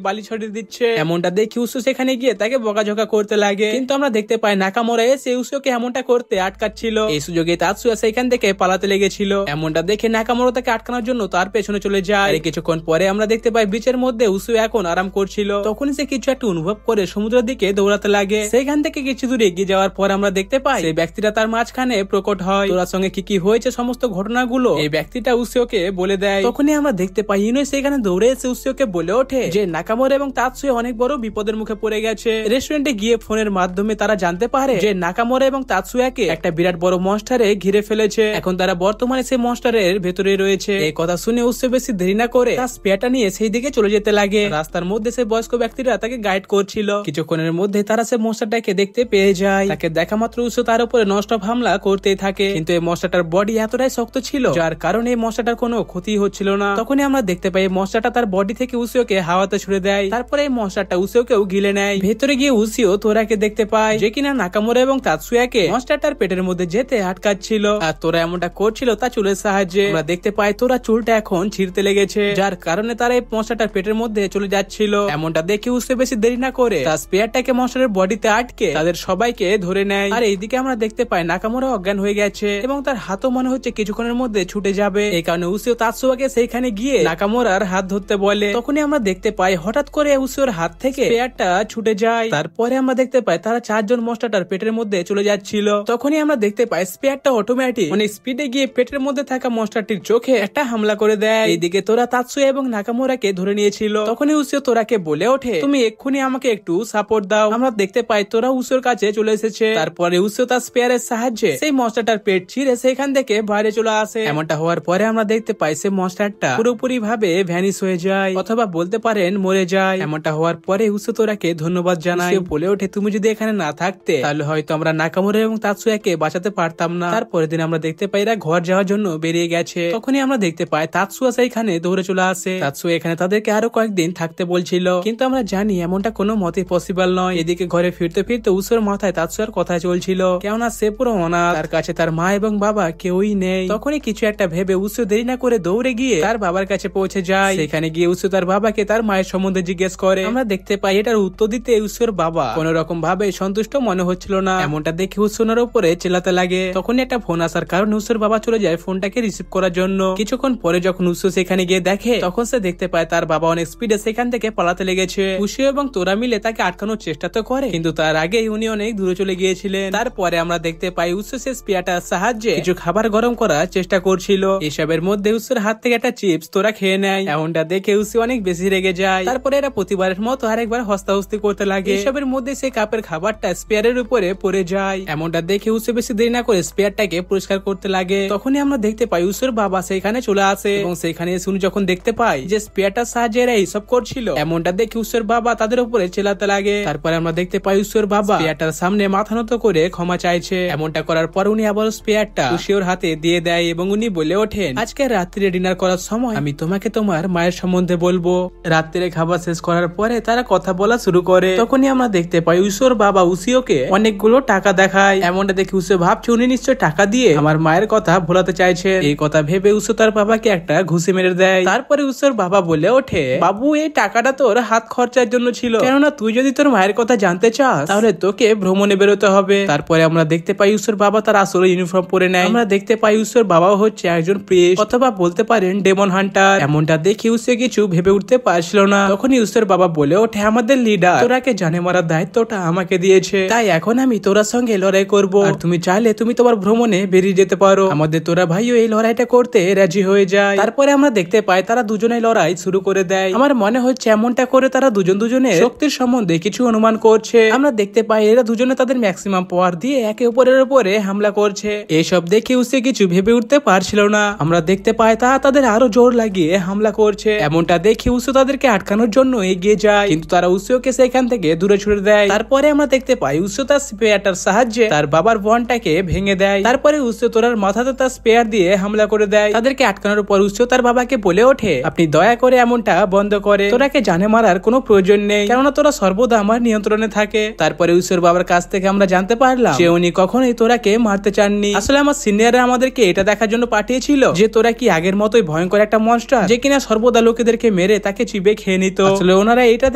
বালি ছড়িয়ে দিচ্ছে। এমনটা দেখি উসিও সেখানে গিয়ে তাকে বকাঝকা করতে লাগে, কিন্তু আমরা দেখতে পাই নাকামোরা এসে উসিওকে এমনটা করতে আটকাচ্ছিল। এই সুযোগে তাতসুয়া সেখান থেকে পালাতে লেগেছিল। এমনটা দেখে নাকামোরা তাকে আটকানোর জন্য তার পেছনে চলে যায়। কিছুক্ষণ পরে আমরা দেখতে পাই বিচের মধ্যে উসিও এখন আরাম করছিল। তখনই সে কিছু একটা অনুভব করে সমুদ্রের দিকে দৌড়াতে লাগে। সেখান থেকে কিছু দূর এগিয়ে যাওয়ার পর আমরা দেখতে পাই সেই ব্যক্তিটা তার মাঝখানে প্রকট হয়। তোর সঙ্গে কি কি হয়েছে সমস্ত ঘটনাগুলো এই ব্যক্তিটা উসিওকে বলে দেয়। তখনই আমরা দেখতে পাই ইনোই সেখানে দৌড়ে এসে উসিওকে বলে ওঠে যে নাকামোরা এবং তাতসুয়া অনেক বড় বিপদের মুখে পড়ে গেছে। রেস্টুরেন্টে গিয়ে নিয়ে ফোনের মাধ্যমে তারা জানতে পারে যে নাকামোরা এবং তাৎসুয়াকে একটা বিরাট বড় মনস্টারে ঘিরে ফেলেছে। এখন তারা বর্তমানে সেই মনস্টারের ভেতরে রয়েছে। এই কথা শুনে উৎসে বেশি দেরি না করে তার স্পেয়ারটা নিয়ে সেই দিকে চলে যেতে লাগে। রাস্তার মধ্যে সেই বয়স্ক ব্যক্তিরা তাকে গাইড করছিল। কিছুক্ষণের মধ্যে তারা সেই মনস্টারটাকে দেখতে পেয়ে যায়। তাকে দেখা মাত্র উৎস তার উপরে ননস্টপ হামলা করতেই থাকে, কিন্তু এই মনস্টারটার বডি এতটাই শক্ত ছিল যার কারণে এই মনস্টারটার কোনো ক্ষতি হচ্ছিল না। তখনই আমরা দেখতে পাই মনস্টারটা তার বডি থেকে উসিওকে হাওয়াতে ছুড়ে দেয়। তারপরে এই মনস্টারটা উসিওকেও গিলে নেয়। ভেতরে গিয়ে উসিও তোরাকে দেখতে পায় যে কিনা নাকামোরা এবং তাৎসুয়াকে মনস্টারটার পেটের মধ্যে যেতে আটকাচ্ছিল, আর তোরা এমনটা করছিল তা চুলের সাহায্যে। আমরা দেখতে পাই তোরা চুলটা এখন ছিঁড়তে লেগেছে, যার কারণে তারা এই মনস্টারটার পেটের মধ্যে চলে যাচ্ছিল। এমনটা দেখে উসে বেশি দেরি না করে তার স্পেয়ারটাকে মনস্টারের বডিতে আটকে তাদের সবাইকে ধরে নেয়। আর এইদিকে আমরা দেখতে পাই নাকামোরা অজ্ঞান হয়ে গেছে এবং তার হাতও মনে হচ্ছে কিছুক্ষণের মধ্যে ছুটে যাবে। এই কারণে উসিও তাৎসুয়াকে সেইখানে গিয়ে নাকামোরার হাত ধরতে বলে। তখনই আমরা দেখতে পাই হঠাৎ করে উসিওর হাত থেকে স্পেয়ারটা ছুটে যায়। তারপরে আমরা দেখতে পাই তারা চারজন মনস্টারটার পেটের মধ্যে চলে যাচ্ছিল। তখনই আমরা দেখতে পাই স্পেয়ারটা অটোমেটিক অনেক স্পিডে গিয়ে পেটের মধ্যে থাকা মনস্টারটির চোখে একটা হামলা করে দেয়। এইদিকে তোরা তাৎসুয়া এবং নাকামোরাকে ধরে নিয়েছিল। তখনই উসিও তোরাকে বলে ওঠে, তুমি এক্ষুনি আমাকে একটু সাপোর্ট দাও। আমরা দেখতে পাই তোরা উসিওর কাছে চলে এসেছে। তারপরে উসিও তার স্পেয়ারের সাহায্যে সেই মনস্টারটার পেট ছিঁড়ে সেখান থেকে বাইরে চলে আসে। এমনটা হওয়ার পরে আমরা দেখতে পাই সেই মনস্টারটা পুরোপুরি ভাবে ভ্যানিশ হয়ে যায়, অথবা বলতে পারেন মরে যায়। এমনটা হওয়ার পরে উসিও তোরাকে ধন্যবাদ জানায়, বলে ওঠে তুমি যদি এখানে না থাকতে তাহলে হয়তো আমরা নাকামোরা এবং তাৎসুয়াকে বাঁচাতে পারতাম না। তারপরের দিন আমরা দেখতে পাই এরা ঘর যাওয়ার জন্য বেরিয়ে গেছে। তখনই আমরা দেখতে পাই তাৎসুয়া সেইখানে দৌড়ে চলে আসে। তাৎসুয়া এখানে তাদেরকে আরো কয়েকদিন থাকতে বলছিল, কিন্তু আমরা জানি এমনটা কোনো মতে পসিবল নয়। এদিকে ঘরে ফিরতে ফিরতে উসোর মাথায় তাৎসুয়ার কথা চলছিল, কেননা সে পুরো অনাথ, তার কাছে তার মা এবং বাবা কেউই নেই। তখনই কিছু একটা ভেবে উসো দেরি না করে দৌড়ে গিয়ে তার বাবার কাছে পৌঁছে যায়। সেখানে গিয়ে উসো তার বাবাকে তার মায়ের সম্বন্ধে জিজ্ঞেস করে। আমরা দেখতে পাই এটার উত্তর দিতে উসোর বাবা কোন রকম ভাবে সন্তুষ্ট মনে হচ্ছিল না। এমনটা দেখে উসোনার উপরে চেলাতে লাগে। তখন একটা ফোন আসার কারণে উসোর বাবা চলে যায় ফোনটাকে রিসিভ করার জন্য। কিছুক্ষণ পরে যখন উসো সেখানে গিয়ে দেখে তখন সে দেখতে পায় তার বাবা অনেক স্পিডে সেখান থেকে পালাতে লেগেছে। উসিও এবং তোরা মিলে তাকে আটকানোর চেষ্টা তো করে, কিন্তু তার আগে উনি অনেক দূরে চলে গিয়েছিলেন। তারপরে আমরা দেখতে পাই উসো সে স্পিয়ারটার সাহায্যে কিছু খাবার গরম করার চেষ্টা করছিল। এসবের মধ্যে উসোর হাত থেকে একটা চিপস তোরা খেয়ে নেয়। এমনটা দেখে উসি অনেক বেশি রেগে যায়। তারপরে এরা প্রতিবারের মতো আরেকবার হস্তাহস্তি করতে লাগে। এসবের মধ্যে সে কাপের খাবারটা স্পেয়ারের উপরে পড়ে যায়। এমনটা দেখে উসি বেশি দেরি না করে স্পেয়ারটাকে পরিষ্কার করতে লাগে। তখনই আমরা দেখতে পাই উসোর বাবা সেখানে চলে আসে এবং সেখানে শুনে যখন দেখতে পাই যে স্পেয়ারটার সাহায্যে এরা এইসব করছিল, এমনটা দেখে উসোর বাবা তাদের উপরে চেলাতে লাগে। তারপরে আমরা দেখতে পাই উসোর বাবা স্পেয়ারটার সামনে মাথা নত করে ক্ষমা চাইছে। এমনটা করার পর উনি আবার স্পেয়ারটা উসিওর হাতে দিয়ে দেয় এবং উনি বলে ওঠেন, আজকে রাত্রিরে ডিনার করার সময় আমি তোমাকে তোমার মায়ের সম্বন্ধে বলবো। রাত্রিরে খাবার শেষ করার পরে তারা কথা বলা শুরু করে। তখনই আমরা দেখতে পাই উসোর বাবা উসিওকে অনেকগুলো টাকা দেখায়। এমনটা দেখে উসিও ভাবছে উনি নিশ্চয় টাকা দিয়ে আমার মায়ের কথা ভোলাতে চাইছে। এই কথা ভেবে উসো তার বাবাকে একটা ঘুষি মেরে দেয়। তারপরে উসোর বাবা বলে ওঠে, বাবু এই টাকাটা তোর হাত খরচার জন্য ছিল, কেননা তুই যদি তোর মায়ের কথা জানতে চাস তাহলে তোকে ভ্রমণে বেরোতে হবে। তারপরে আমরা দেখতে পাই উসোর বাবা তার আসলে ইউনিফর্ম পরে নেয়। আমরা দেখতে পাই উসোর বাবা হচ্ছে একজন প্রিস্ট, অথবা বলতে পারেন ডেমন হান্টার। এমনটা দেখে উসো কিছু ভেবে উঠতে পারছিল না। তখনই উসোর বাবা বলে ওঠে, আমাদের লিডার তোরাকে জানে মারার দায়িত্বটা আমাকে দিয়েছে, তাই এখন আমি তোরার সঙ্গে লড়াই করব। আর তুমি চাইলে তুমি তোমার ভ্রমণে বেরিয়ে যেতে পারো। আমাদের তোরা ভাইও এই লড়াইটা করতে রাজি হয়ে যায়। তারপরে আমরা দেখতে পাই তারা দুজনে লড়াই শুরু করে দেয়। আমার মনে হচ্ছে এমনটা করে তারা দুজনের শক্তির সম্বন্ধে কিছু অনুমান করছে। আমরা দেখতে পাই এরা দুজনে তাদের ম্যাক্সিমাম পাওয়ার দিয়ে একে অপরের উপরে হামলা করছে। এইসব দেখে উসে কিছু ভেবে উঠতে পারছিল না। আমরা দেখতে পাই তারা তাদের আরো জোর লাগিয়ে হামলা করছে। এমনটা দেখে উসো তাদেরকে আটকানোর জন্য এগিয়ে যায়, কিন্তু তারা উসোকে সেখান থেকে দূরে ছুড়ে দেয়। তারপরে আমরা দেখতে পাই উসো তার স্পেয়ারটার সাহায্যে তার বাবার বনটাকে ভেঙে দেয়। তারপরে উসো তোরার মাথাতে তার স্পেয়ার দিয়ে হামলা করে দেয়। তাদেরকে আটকানোর পর উসো তার বাবাকে বলে ওঠে, আপনি দয়া করে এমনটা বন্ধ করে, তোরাকে জানে মারার কোনো প্রয়োজন নেই, কেননা তোরা সর্বদা আমার নিয়ন্ত্রণে থাকে। তারপরে উসোর বাবার কাছ থেকে আমরা জানতে পারলাম যে উনি কখনোই তোরাকে মারতে চাননি। আসলে আমার সিনিয়ররা আমাদেরকে এটা দেখার জন্য পাঠিয়েছিল যে তোরা কি আগের মতোই ভয়ঙ্কর একটা মনস্টার যে কিনা সর্বদা লোকেদেরকে মেরে তাকে চিবে খেয়ে নিত। আসলে ওনারা এটা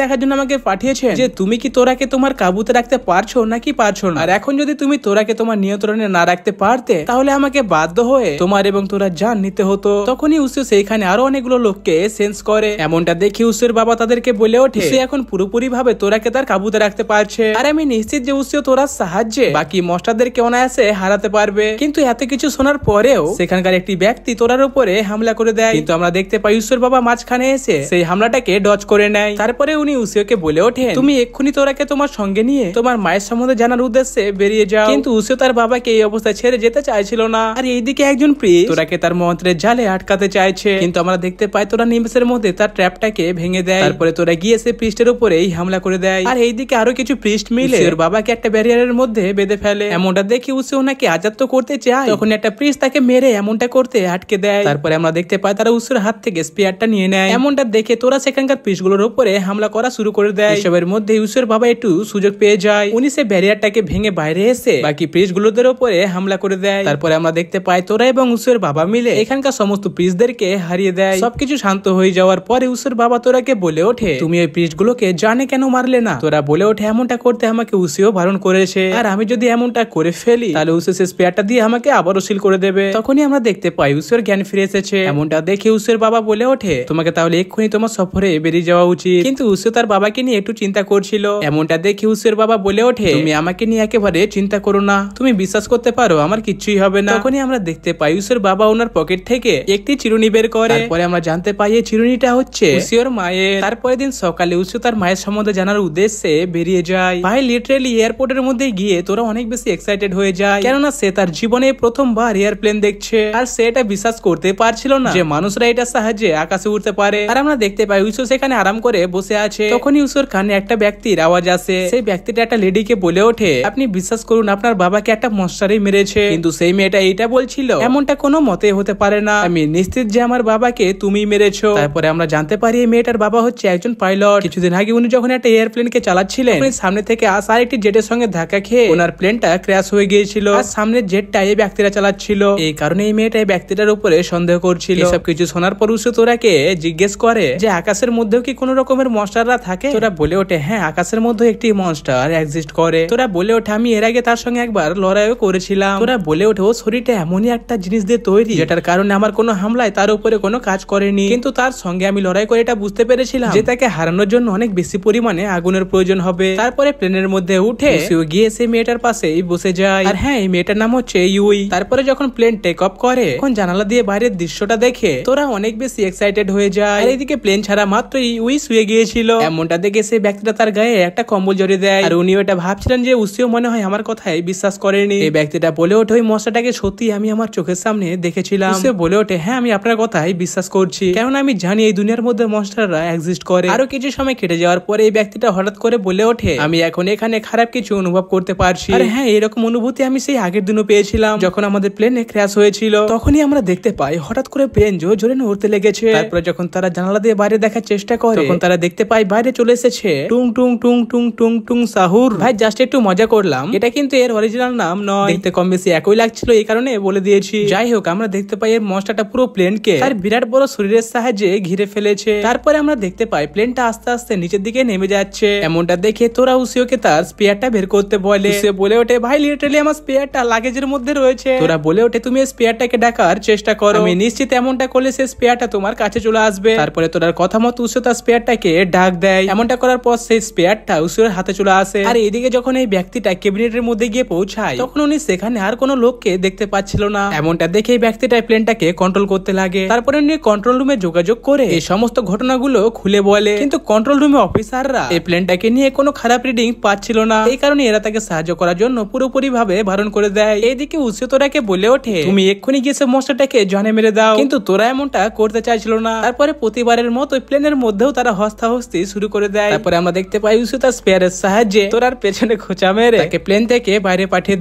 দেখার জন্য আমাকে পাঠিয়েছেন যে তুমি কি তোরাকে তোমার কাবুতে রাখতে পারছো নাকি পারছো না। আর এখন যদি তুমি তোরাকে তোমার নিয়ন্ত্রণে না রাখতে পারতে তাহলে আমাকে বাধ্য হয়ে তোমার এবং তোরা জান নিতে হতো। তখনই উসো সেইখানে আরো অনেকগুলো লোককে সেন্স করে। এমনটা দেখে উসোর বাবা তাদেরকে বলে ওঠে, সে এখন পুরোপুরি ভাবে তোরাকে তার কাবুতে রাখতে পারছে। আর আমি নিশ্চিত যে উসো তোরার সাহায্যে বাকি মনস্টারদেরকে অনায়াসে হারাতে পারবে। কিন্তু এত কিছু শোনার পরেও সেখানকার একটি ব্যক্তি তোরার উপরে হামলা করে দেয়, কিন্তু আমরা দেখতে পাই উসোর বাবা মাঝখানে এসে সেই হামলাটাকে ডজ করে নেয়। তারপরে উনি উসিওকে বলে ওঠেন, তুমি এক্ষুনি তোরাকে তোমার তোমার সঙ্গে নিয়ে তোমার মায়ের সম্বন্ধে জানার উদ্দেশ্যে বেরিয়ে যাও। কিন্তু উসিও তার বাবাকে এই অবস্থায় ছেড়ে যেতে চাইছিল না। আর এইদিকে একজন প্রিস্ট তোরাকে তার মন্ত্রের জালে আটকাতে চাইছে, কিন্তু আমরা দেখতে পাই তোরা নিমেষের মধ্যে তার ট্র্যাপটাকে ভেঙে দেয়। তারপরে তোরা গিয়ে সে প্রিস্টের উপরেই হামলা করে দেয়। আর এইদিকে আরো কিছু প্রিস্ট মিলে ওর বাবাকে একটা ব্যারিয়ারের মধ্যে বেঁধে ফেলে। এমনটা দেখে উসিও ওনাকে আজাদ তো করতে চায়, তখন একটা প্রিস্ট তাকে মেরে এমনটা করতে আটকে দেয়। তারপরে আমরা দেখতে পাই তারা উসিওর হাত থেকে স্পিয়ারটা নিয়ে নেয়। এমনটা দেখে তোরা সেখানকার প্রিস্ট গুলোর উপরে হামলা করা শুরু করে দেয়। এসবের মধ্যে উসিওর বাবা একটু সুযোগ পেয়ে যায়, উনি সে ব্যারিয়ারটাকে ভেঙে বাইরে এসে বাকি প্রিস্ট গুলোদের উপরে হামলা করে দেয়। তারপরে আমরা দেখতে পাই তোরা এবং উসিওর বাবা মিলে এখানকার সমস্ত প্রিস্টদেরকে হারিয়ে দেয়। সবকিছু শান্ত হয়ে যাওয়ার পরে উসিওর বাবা তোরাকে বলে ওঠে, তুমি ওই প্রিস্ট গুলোকে জানে কেন মারলে না? তোরা বলে ওঠে, এমনটা করতে আমাকে উসিও বারণ করেছে, আর আমি যদি এমনটা করে ফেলি তাহলে উসিও সে স্পেয়ারটা দিয়ে আমাকে আবারও সিল করে দেবে। তখনই আমরা দেখতে পাই উসিওর জ্ঞান ফিরে এসেছে। এমনটা দেখে উসিওর বাবা বলে ওঠে, তোমাকে তাহলে এক্ষুনি তোমার সফরে বেরিয়ে যাওয়া উচিত। কিন্তু উসিও তার বাবাকে নিয়ে একটু চিন্তা করছিল। এমনটা দেখে উসিওর বাবা বলে ওঠে, তুমি আমাকে নিয়ে একেবারে চিন্তা করো না, তুমি বিশ্বাস করতে পারো আমার কিছুই হবে না। তখনই আমরা দেখতে পাই উসিওর বাবা ওনার পকেট থেকে একটি চিরুনি বের করে। তারপরে আমরা জানতে পাই এই চিরুনিটা হচ্ছে উসিওর মায়ের। তারপরে দিন সকালে উসিও তার মায়ের সম্বন্ধে জানার উদ্দেশ্যে বেরিয়ে যায়। ভাই লিটারালি এয়ারপোর্টের মধ্যে গিয়ে তোরা অনেক বেশি এক্সাইটেড হয়ে যায়, কেননা সে তার জীবনে প্রথমবার এয়ারপ্লেন দেখছে। আর সে এটা বিশ্বাস করতে পারছিল না যে মানুষরা এটার সাহায্যে আকাশে উঠতে পারে। আর আমরা দেখতে পাই উসিও সেখানে আরাম করে বসে আছে। তখনই উসিওর কানে একটা ব্যক্তির আওয়াজ আসে। সেই ব্যক্তিটা একটা লেডিকে বলে ওঠে, আপনি বিশ্বাস করুন আপনার বাবাকে একটা মশারই মেরেছে। কিন্তু সেই মেয়েটা এইটা বলছিল, এমনটা কোনো মতে হতে পারে না, আমি নিশ্চিত যে আমার বাবাকে তুমি মেরেছো। তারপরে আমরা জানতে পারি এই মেয়েটার বাবা হচ্ছে একজন পাইলট। কিছুদিন আগে উনি যখন একটা এয়ারপ্লেনকে চালাচ্ছিলেন, সামনে থেকে আসা একটি জেটের সঙ্গে ধাক্কা খেয়ে ওনার প্লেনটা ক্র্যাশ হয়ে গিয়েছিল। আর সামনের জেটটা এই ব্যক্তিরা চালাচ্ছিল। এই কারণে এই মেয়েটা এই ব্যক্তিটার উপরে সন্দেহ করছিল। এসব কিছু শোনার পর উসিও তোরাকে জিজ্ঞেস করে যে আকাশের মধ্যেও কি কোন রকমের মনস্টাররা থাকে? তোরা বলে ওঠে, হ্যাঁ আকাশের মধ্যে একটি মনস্টার এক্সিস্ট করে। তোরা বলে ওঠে, আমি এর আগে তার সঙ্গে একবার লড়াইও করেছিলাম। তোরা বলে ওঠে, ও শরীরটা এমনই একটা জিনিস দিয়ে তৈরি যেটার কারণে আমার কোনো হামলায় তার উপরে কোনো কাজ করেনি, কিন্তু তার সঙ্গে আমি লড়াই করে এটা বুঝতে পেরেছিলাম যে তাকে হারানোর জন্য অনেক বেশি পরিমাণে আগুনের প্রয়োজন হবে। তারপরে প্লেনের মধ্যে উঠে গিয়ে সেই মেয়েটার পাশেই বসে যায়। আর হ্যাঁ, এই মেয়েটার নাম হচ্ছে ইউই। তারপরে যখন প্লেন টেক অফ করে, তখন জানালা দিয়ে বাইরের দৃশ্যটা দেখে তোরা অনেক বেশি এক্সাইটেড হয়ে যায়। আর এদিকে প্লেন ছাড়া মাত্র ইউই শুয়ে গিয়েছিল। এমনটা দেখে সেই ব্যক্তিটা তার গায়ে একটা কম্বল জড়িয়ে দেয়। আর উনি এটা ভাবছিলেন যে উসিও মনে হয় আমার কথায় বিশ্বাস করেনি। এই ব্যক্তিটা বলে ওঠে, ওই মশাটাকে সত্যি আমি আমার চোখের সামনে দেখেছিলাম। উসিও বলে ওঠে, হ্যাঁ আমি আপনার কথাই বিশ্বাস করছি, কারণ আমি জানি এই দুনিয়ার মধ্যে মনস্টাররা এক্সিস্ট করে। আরো কিছু সময় কেটে যাওয়ার পরে এই ব্যক্তিটা হঠাৎ করে বলে ওঠে, আমি এখন এখানে খারাপ কিছু অনুভব করতে পারছি। আর হ্যাঁ, এরকম অনুভূতি আমি সেই আগের দিনও পেয়েছিলাম যখন আমাদের প্লেনে ক্র্যাশ হয়েছিল। তখনই আমরা দেখতে পাই হঠাৎ করে প্লেন জোরে জোরে উড়তে লেগেছে। তারপরে যখন তারা জানালা দিয়ে বাইরে দেখার চেষ্টা করে, তখন তারা দেখতে পায় বাইরে চলে এসেছে টুং টুং টুং টুং টুং টুং সাহুর। ভাই জাস্ট একটু মজা করলাম, এটা কিন্তু এর অরিজিনাল নাম নয়, দেখতে কম বেশি একই লাগছিল, এই কারণে বলে দিয়েছি। যাই হোক, আমরা দেখতে পাই এই মনস্টারটা পুরো প্লেনকে তার বিরাট বড় শরীরের সাহায্যে ঘিরে ফেলেছে। তারপরে আমরা দেখতে পাই প্লেনটা আস্তে আস্তে নিচের দিকে নেমে যাচ্ছে। এমনটা দেখে তোরা উসিওকে তার স্পেয়ারটা বের করতে বলে। উসিও বলে ওঠে, ভাই লিটারালি আমার স্পেয়ারটা লাগেজের মধ্যে রয়েছে। তোরা বলে ওঠে, তুমি এই স্পেয়ারটাকে ডাকার চেষ্টা করো, আমি নিশ্চিত এমনটা করলে সেই স্পেয়ারটা তোমার কাছে চলে আসবে। তারপরে তোরার কথা মতো উসিও তার স্পেয়ারটাকে ডাক দেয়। এমনটা করার পর সেই স্পেয়ারটা উসিওর হাতে চলে আসে। আর এদিকে যখন এই ব্যক্তিটা ক্যাবিনেটের মধ্যে গিয়ে পৌঁছায়, তখন উনি সেখানে আর কোনো লোককে দেখতে পাচ্ছিল না। এমনটা দেখে এই ব্যক্তিটা প্লেনটাকে কন্ট্রোল করতে লাগে। তারপরে উনি কন্ট্রোল রুমে যোগাযোগ করে এই সমস্ত ঘটনাগুলো খুলে বলে, কিন্তু কন্ট্রোল রুমে অফিসাররা এই প্লেনটাকে নিয়ে কোনো খারাপ রিডিং পাচ্ছিল না। এই কারণে এরা তাকে সাহায্য করার জন্য পুরোপুরি ভাবে বারণ করে দেয়। এইদিকে উসিও তোরাকে বলে ওঠে, তুমি এক্ষুনি গিয়ে মশাটাকে জানে মেরে দাও, কিন্তু তোরা এমনটা করতে চাইছিল না। তারপরে প্রতিবারের মতো প্লেনের মধ্যেও তারা হস্তাহস্তি শুরু করে দেয়। তারপরে আমরা দেখতে পাই উসিও তার স্পেয়ারের সাহায্যে তোরার পেছনে খোঁচা মেরে তাকে প্লেন থেকে বাইরে পাঠিয়ে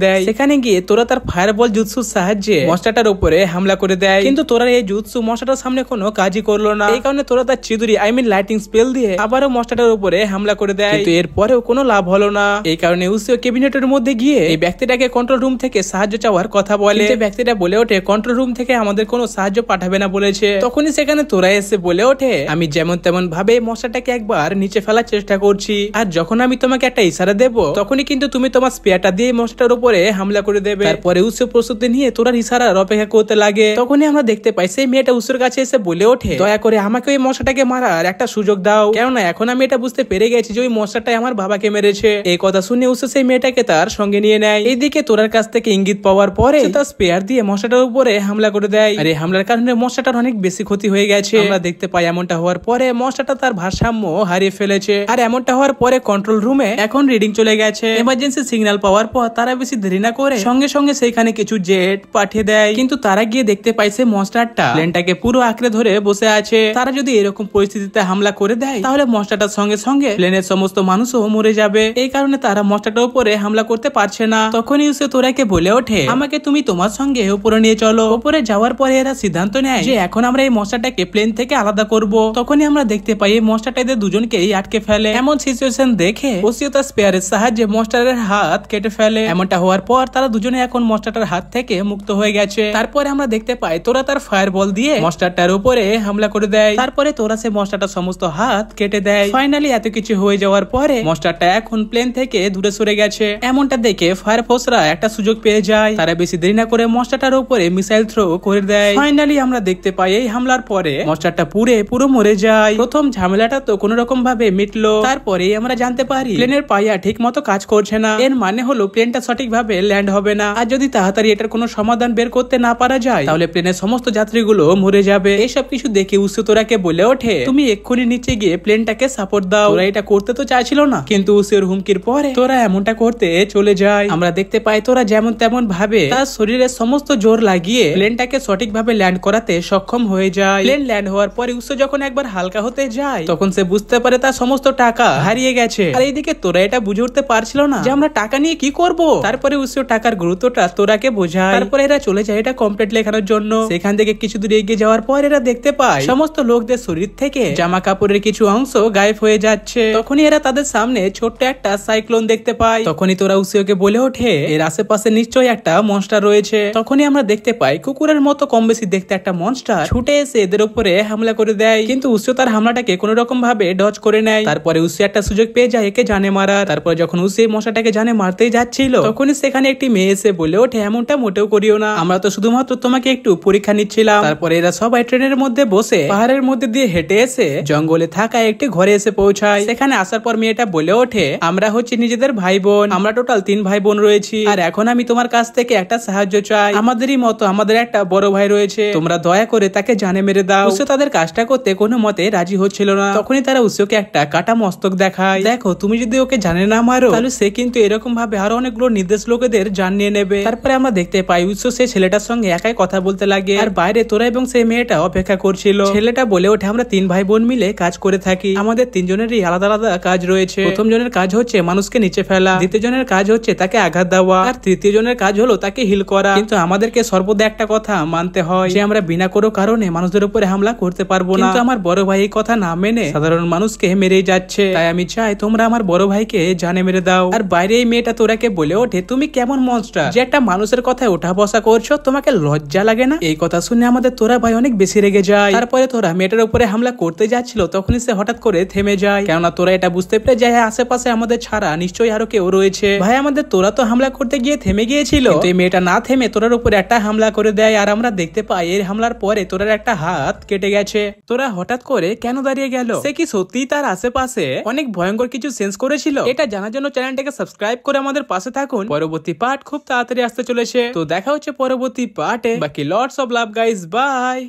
দেয়। সেখানে গিয়ে তোরা তার ফায়ারবল জুৎসুর সাহায্যে মশাটার উপরে হামলা করে দেয়, কিন্তু তোরা এই জুৎসু মশাটার সামনে কোনো কাজই করলো না। এই কারণে তোরা তার চিদুরি লাইটিং স্পেল দিয়ে আবারও মশাটার উপরে হামলা করে দেয়, কিন্তু এরপরেও কোনো লাভ হলো না। এই কারণে উসিও ক্যাবিনেটের মধ্যে গিয়ে এই ব্যক্তিটাকে কন্ট্রোল রুম থেকে সাহায্য চাওয়ার কথা বলে। ব্যক্তিটা বলে ওঠে, কন্ট্রোল রুম থেকে আমাদের কোনো সাহায্য পাঠাবে না বলেছে। তখনই সেখানে তোরা এসে বলে ওঠে, আমি যেমন তেমন ভাবে মশাটাকে একবার নিচে ফেলার চেষ্টা করছি, আর যখন আমি তোমাকে একটা ইশারা দেব, তখনই কিন্তু তুমি তোমার স্পেয়ারটা দিয়ে মশাটার উপরে হামলা করে দেবে। তারপরে উসিও প্রস্তুতি নিয়ে তোরার ইশারার অপেক্ষা করতে লাগে। তখনই আমরা দেখতে পাই সেই মেয়েটা উসিওর কাছে এসে বলে ওঠে, দয়া করে আমাকে ওই মশাটাকে মারার একটা সুযোগ দাও, কেননা এখন আমি এটা বুঝতে পেরে গেছি যে ওই মশাটাই আমার বাবাকে মেরেছে। এই কথা শুনে উসিও সেই মেয়েটাকে তার সঙ্গে নিয়ে নেয়। এইদিকে তোরার কাছ থেকে ইঙ্গিত পাওয়ার পরে তার স্পেয়ার দিয়ে মশাটার উপরে হামলা করে দেয়। আর এই হামলার কারণে মশাটার অনেক বেশি ক্ষতি হয়ে গেছে। আমরা দেখতে পাই এমনটা হওয়ার পরে মশাটা তার ভারসাম্য হারিয়ে ফেলেছে। আর এমনটা হওয়ার পরে কন্ট্রোল রুমে এখন রিডিং চলে গেছে। এমার্জেন্সি সিগন্যাল পাওয়ার পর তারা বেশি দেরি না করে সঙ্গে সঙ্গে সেখানে কিছু জেট পাঠিয়ে দেয়, কিন্তু তারা গিয়ে দেখতে পাইছে মনস্টারটা প্লেনটাকে পুরো আঁকড়ে ধরে বসে আছে। তারা যদি এরকম পরিস্থিতিতে হামলা করে দেয় তাহলে মনস্টারটার সঙ্গে সঙ্গে প্লেনের সমস্ত মানুষও মরে যাবে। এই কারণে তারা মনস্টারটার উপরে হামলা করতে পারছে না। তখনই সে তোরাকে বলে ওঠে, আমাকে তুমি তোমার সঙ্গে উপরে নিয়ে চলো। উপরে যাওয়ার পরে এরা সিদ্ধান্ত নেয় যে এখন আমরা এই মনস্টারটাকে প্লেন থেকে আলাদা করব। তখনই আমরা দেখতে পাই এই মনস্টারটা এদের দুজনকেই আটকে ফেলে। এমন সিচুয়েশন দেখে ওসিও তার স্পেয়ারের সাহায্যে মনস্টারের হাত কেটে ফেলে। এমনটা হওয়ার পর তারা দুজনে এখন মনস্টারটার হাত থেকে মুক্ত হয়ে গেছে। তারপরে আমরা দেখতে পাই তোরা তার ফায়ার বল দিয়ে মনস্টারটার উপরে হামলা করে দেয়। তারপরে তোরা সে মনস্টারটার সমস্ত হাত কেটে দেয়। ফাইনালি এত কিছু হয়ে যাওয়ার পরে মনস্টারটা এখন প্লেন থেকে দূরে সরে গেছে। এমনটা দেখে ফায়ার ফোর্সরা একটা সুযোগ পেয়ে যায়। তারা বেশি দেরি না করে মনস্টারটার উপরে মিসাইল থ্রো করে দেয়। ফাইনালি আমরা দেখতে পাই এই হামলার পরে মনস্টারটা পুরো মরে যায়। প্রথম ঝামেলাটা তো কোন রকম ভাবে মিটলো। তারপরে আমরা জানতে পারি প্লেনের পায়া ঠিক মতো কাজ করছে না। এর মানে হলো প্লেনটা সঠিকভাবে ল্যান্ড হবে না। আর যদি তাড়াতাড়ি এটার কোনো সমাধান বের করতে না পারা যায় তাহলে প্লেনের সমস্ত যাত্রীগুলো মরে যাবে। এইসব কিছু দেখে উসিও তোরাকে বলে ওঠে, তুমি এক্ষুনি নিচে গিয়ে প্লেনটাকে সাপোর্ট দাও। ওরা এটা করতে তো চাইছিল না, কিন্তু উসিওর হুমকির পরে তোরা এমনটা করতে চলে যায়। আমরা দেখতে পাই তোরা যেমন তেমন ভাবে তার শরীরের সমস্ত জোর লাগিয়ে প্লেনটাকে সঠিকভাবে ল্যান্ড করাতে সক্ষম হয়ে যায়। প্লেন ল্যান্ড হওয়ার পরে উসিও যখন একবার হালকা হতে যায় তখন সে বুঝতে পারে তার সমস্ত টাকা হারিয়ে গেছে। আর এইদিকে তোরা এটা বুঝে উঠতে পারছিল না যে আমরা টাকা নিয়ে কি করব। তারপরে উসিও টাকার গুরুত্বটা তোরাকে বোঝায়। তারপরে এরা চলে যায় এটা কমপ্লিট লেখানোর জন্য। সেখান থেকে কিছু দূর এগিয়ে যাওয়ার পর এরা দেখতে পায় সমস্ত লোকদের শরীর থেকে জামা কাপড়ের কিছু অংশ গায়েব হয়ে যাচ্ছে। তখনই এরা তাদের সামনে ছোট্ট একটা সাইক্লোন দেখতে পায়। তখনই তোরা উসিওকে বলে ওঠে, এর আশেপাশে নিশ্চয়ই একটা মনস্টার রয়েছে। তখনই আমরা দেখতে পাই কুকুরের মতো কম বেশি দেখতে একটা মনস্টার ছুটে এসে এদের উপরে হামলা করে দেয়, কিন্তু উসিও তার হামলাটাকে কোন রকম ভাবে ডজ করে নেয়। তারপরে উসিও একটা সুযোগ পেয়ে যায় একে জানে মারার। তারপরে যখন উসিও মশাটাকে জানে মারতেই যাচ্ছিল তখনই সেখানে একটি মেয়ে এসে বলে ওঠে, এমনটা মোটেও করিও না, আমরা তো শুধুমাত্র তোমাকে একটু পরীক্ষা নিচ্ছিলাম। তারপরে এরা সবাই ট্রেনের মধ্যে বসে পাহাড়ের মধ্যে দিয়ে হেঁটে এসে জঙ্গলে থাকা একটি ঘরে এসে পৌঁছায়। সেখানে আসার পর মেয়েটা বলে ওঠে, আমরা হচ্ছে নিজেদের ভাই বোন, আমরা টোটাল 3 ভাই বোন রয়েছি। আর এখন আমি তোমার কাছ থেকে একটা সাহায্য চাই। আমাদেরই মতো আমাদের একটা বড় ভাই রয়েছে, তোমরা দয়া করে তাকে জানে মেরে দাও। উসিও তাদের কাজটা করতে কোনো মতে রাজি হচ্ছিল না। তখনই তারা উসিওকে একটা কাটা মস্তক দেখায়, দেখো তুমি যদি ওকে জানে না মারো তাহলে সে কিন্তু এরকম ভাবে আরো অনেকগুলো নির্দেশ লোকেদের জান নিয়ে নেবে। তারপরে আমরা দেখতে পাই উসিও সে ছেলেটার সঙ্গে একাই কথা বলতে লাগে। আর বাইরে তোরা এবং সেই মেয়েটা অপেক্ষা করছিল। ছেলেটা বলে ওঠে, আমরা 3 ভাই বোন মিলে কাজ করে থাকি, আমাদের 3 জনেরই আলাদা আলাদা কাজ রয়েছে। প্রথম জনের কাজ হচ্ছে মানুষকে নিচে ফেলা, দ্বিতীয় জনের কাজ হচ্ছে তাকে আঘাত দেওয়া, আর তৃতীয় জনের কাজ হলো তাকে হিল করা। কিন্তু আমাদেরকে সর্বদা একটা কথা মানতে হয় যে আমরা বিনা কোনো কারণে মানুষদের উপরে হামলা করতে পারবো না। কিন্তু আমার বড় ভাই এই কথা না মেনে সাধারণ মানুষকে মেরেই যাচ্ছে, তাই আমি চাই তোমরা আমার বড় ভাইকে জানে মেরে দাও। আর বাইরে এই মেয়েটা তোরাকে বলে ওঠে, তুমি কেমন মনস্টার যে একটা মানুষের কথায় ওঠা বসা করছো, তোমাকে লজ্জা লাগে না? এই কথা শুনে আমাদের তোরা ভাই অনেক বেশি রেগে যায়। তারপরে তোরা মেয়েটার উপরে হামলা করতে যাচ্ছিল তখনই সে হঠাৎ করে থেমে যায়, কেননা তোরা এটা বুঝতে পেরে যায় আশেপাশে আমাদের ছাড়া নিশ্চয়ই আরো কেউ রয়েছে। ভাই আমাদের তোরা তো হামলা করতে গিয়ে থেমে গিয়েছিল, কিন্তু এই মেয়েটা না থেমে তোরার উপরে একটা হামলা করে দেয়। আর আমরা দেখতে পাই এই হামলার পরে তোরার একটা হাত কেটে গেছে। তোরা হঠাৎ করে কেন দাঁড়িয়ে গেল? সে কি সত্যি তার আশেপাশে অনেক ভয়ঙ্কর কিছু সেন্স করেছিল? এটা জানার জন্য চ্যানেলটাকে সাবস্ক্রাইব করে আমাদের পাশে থাকুন। পরবর্তী পার্ট খুব তাড়াতাড়ি আসতে চলেছে, তো দেখা হচ্ছে পরবর্তী পার্টে। বাকি lots of love guys, by.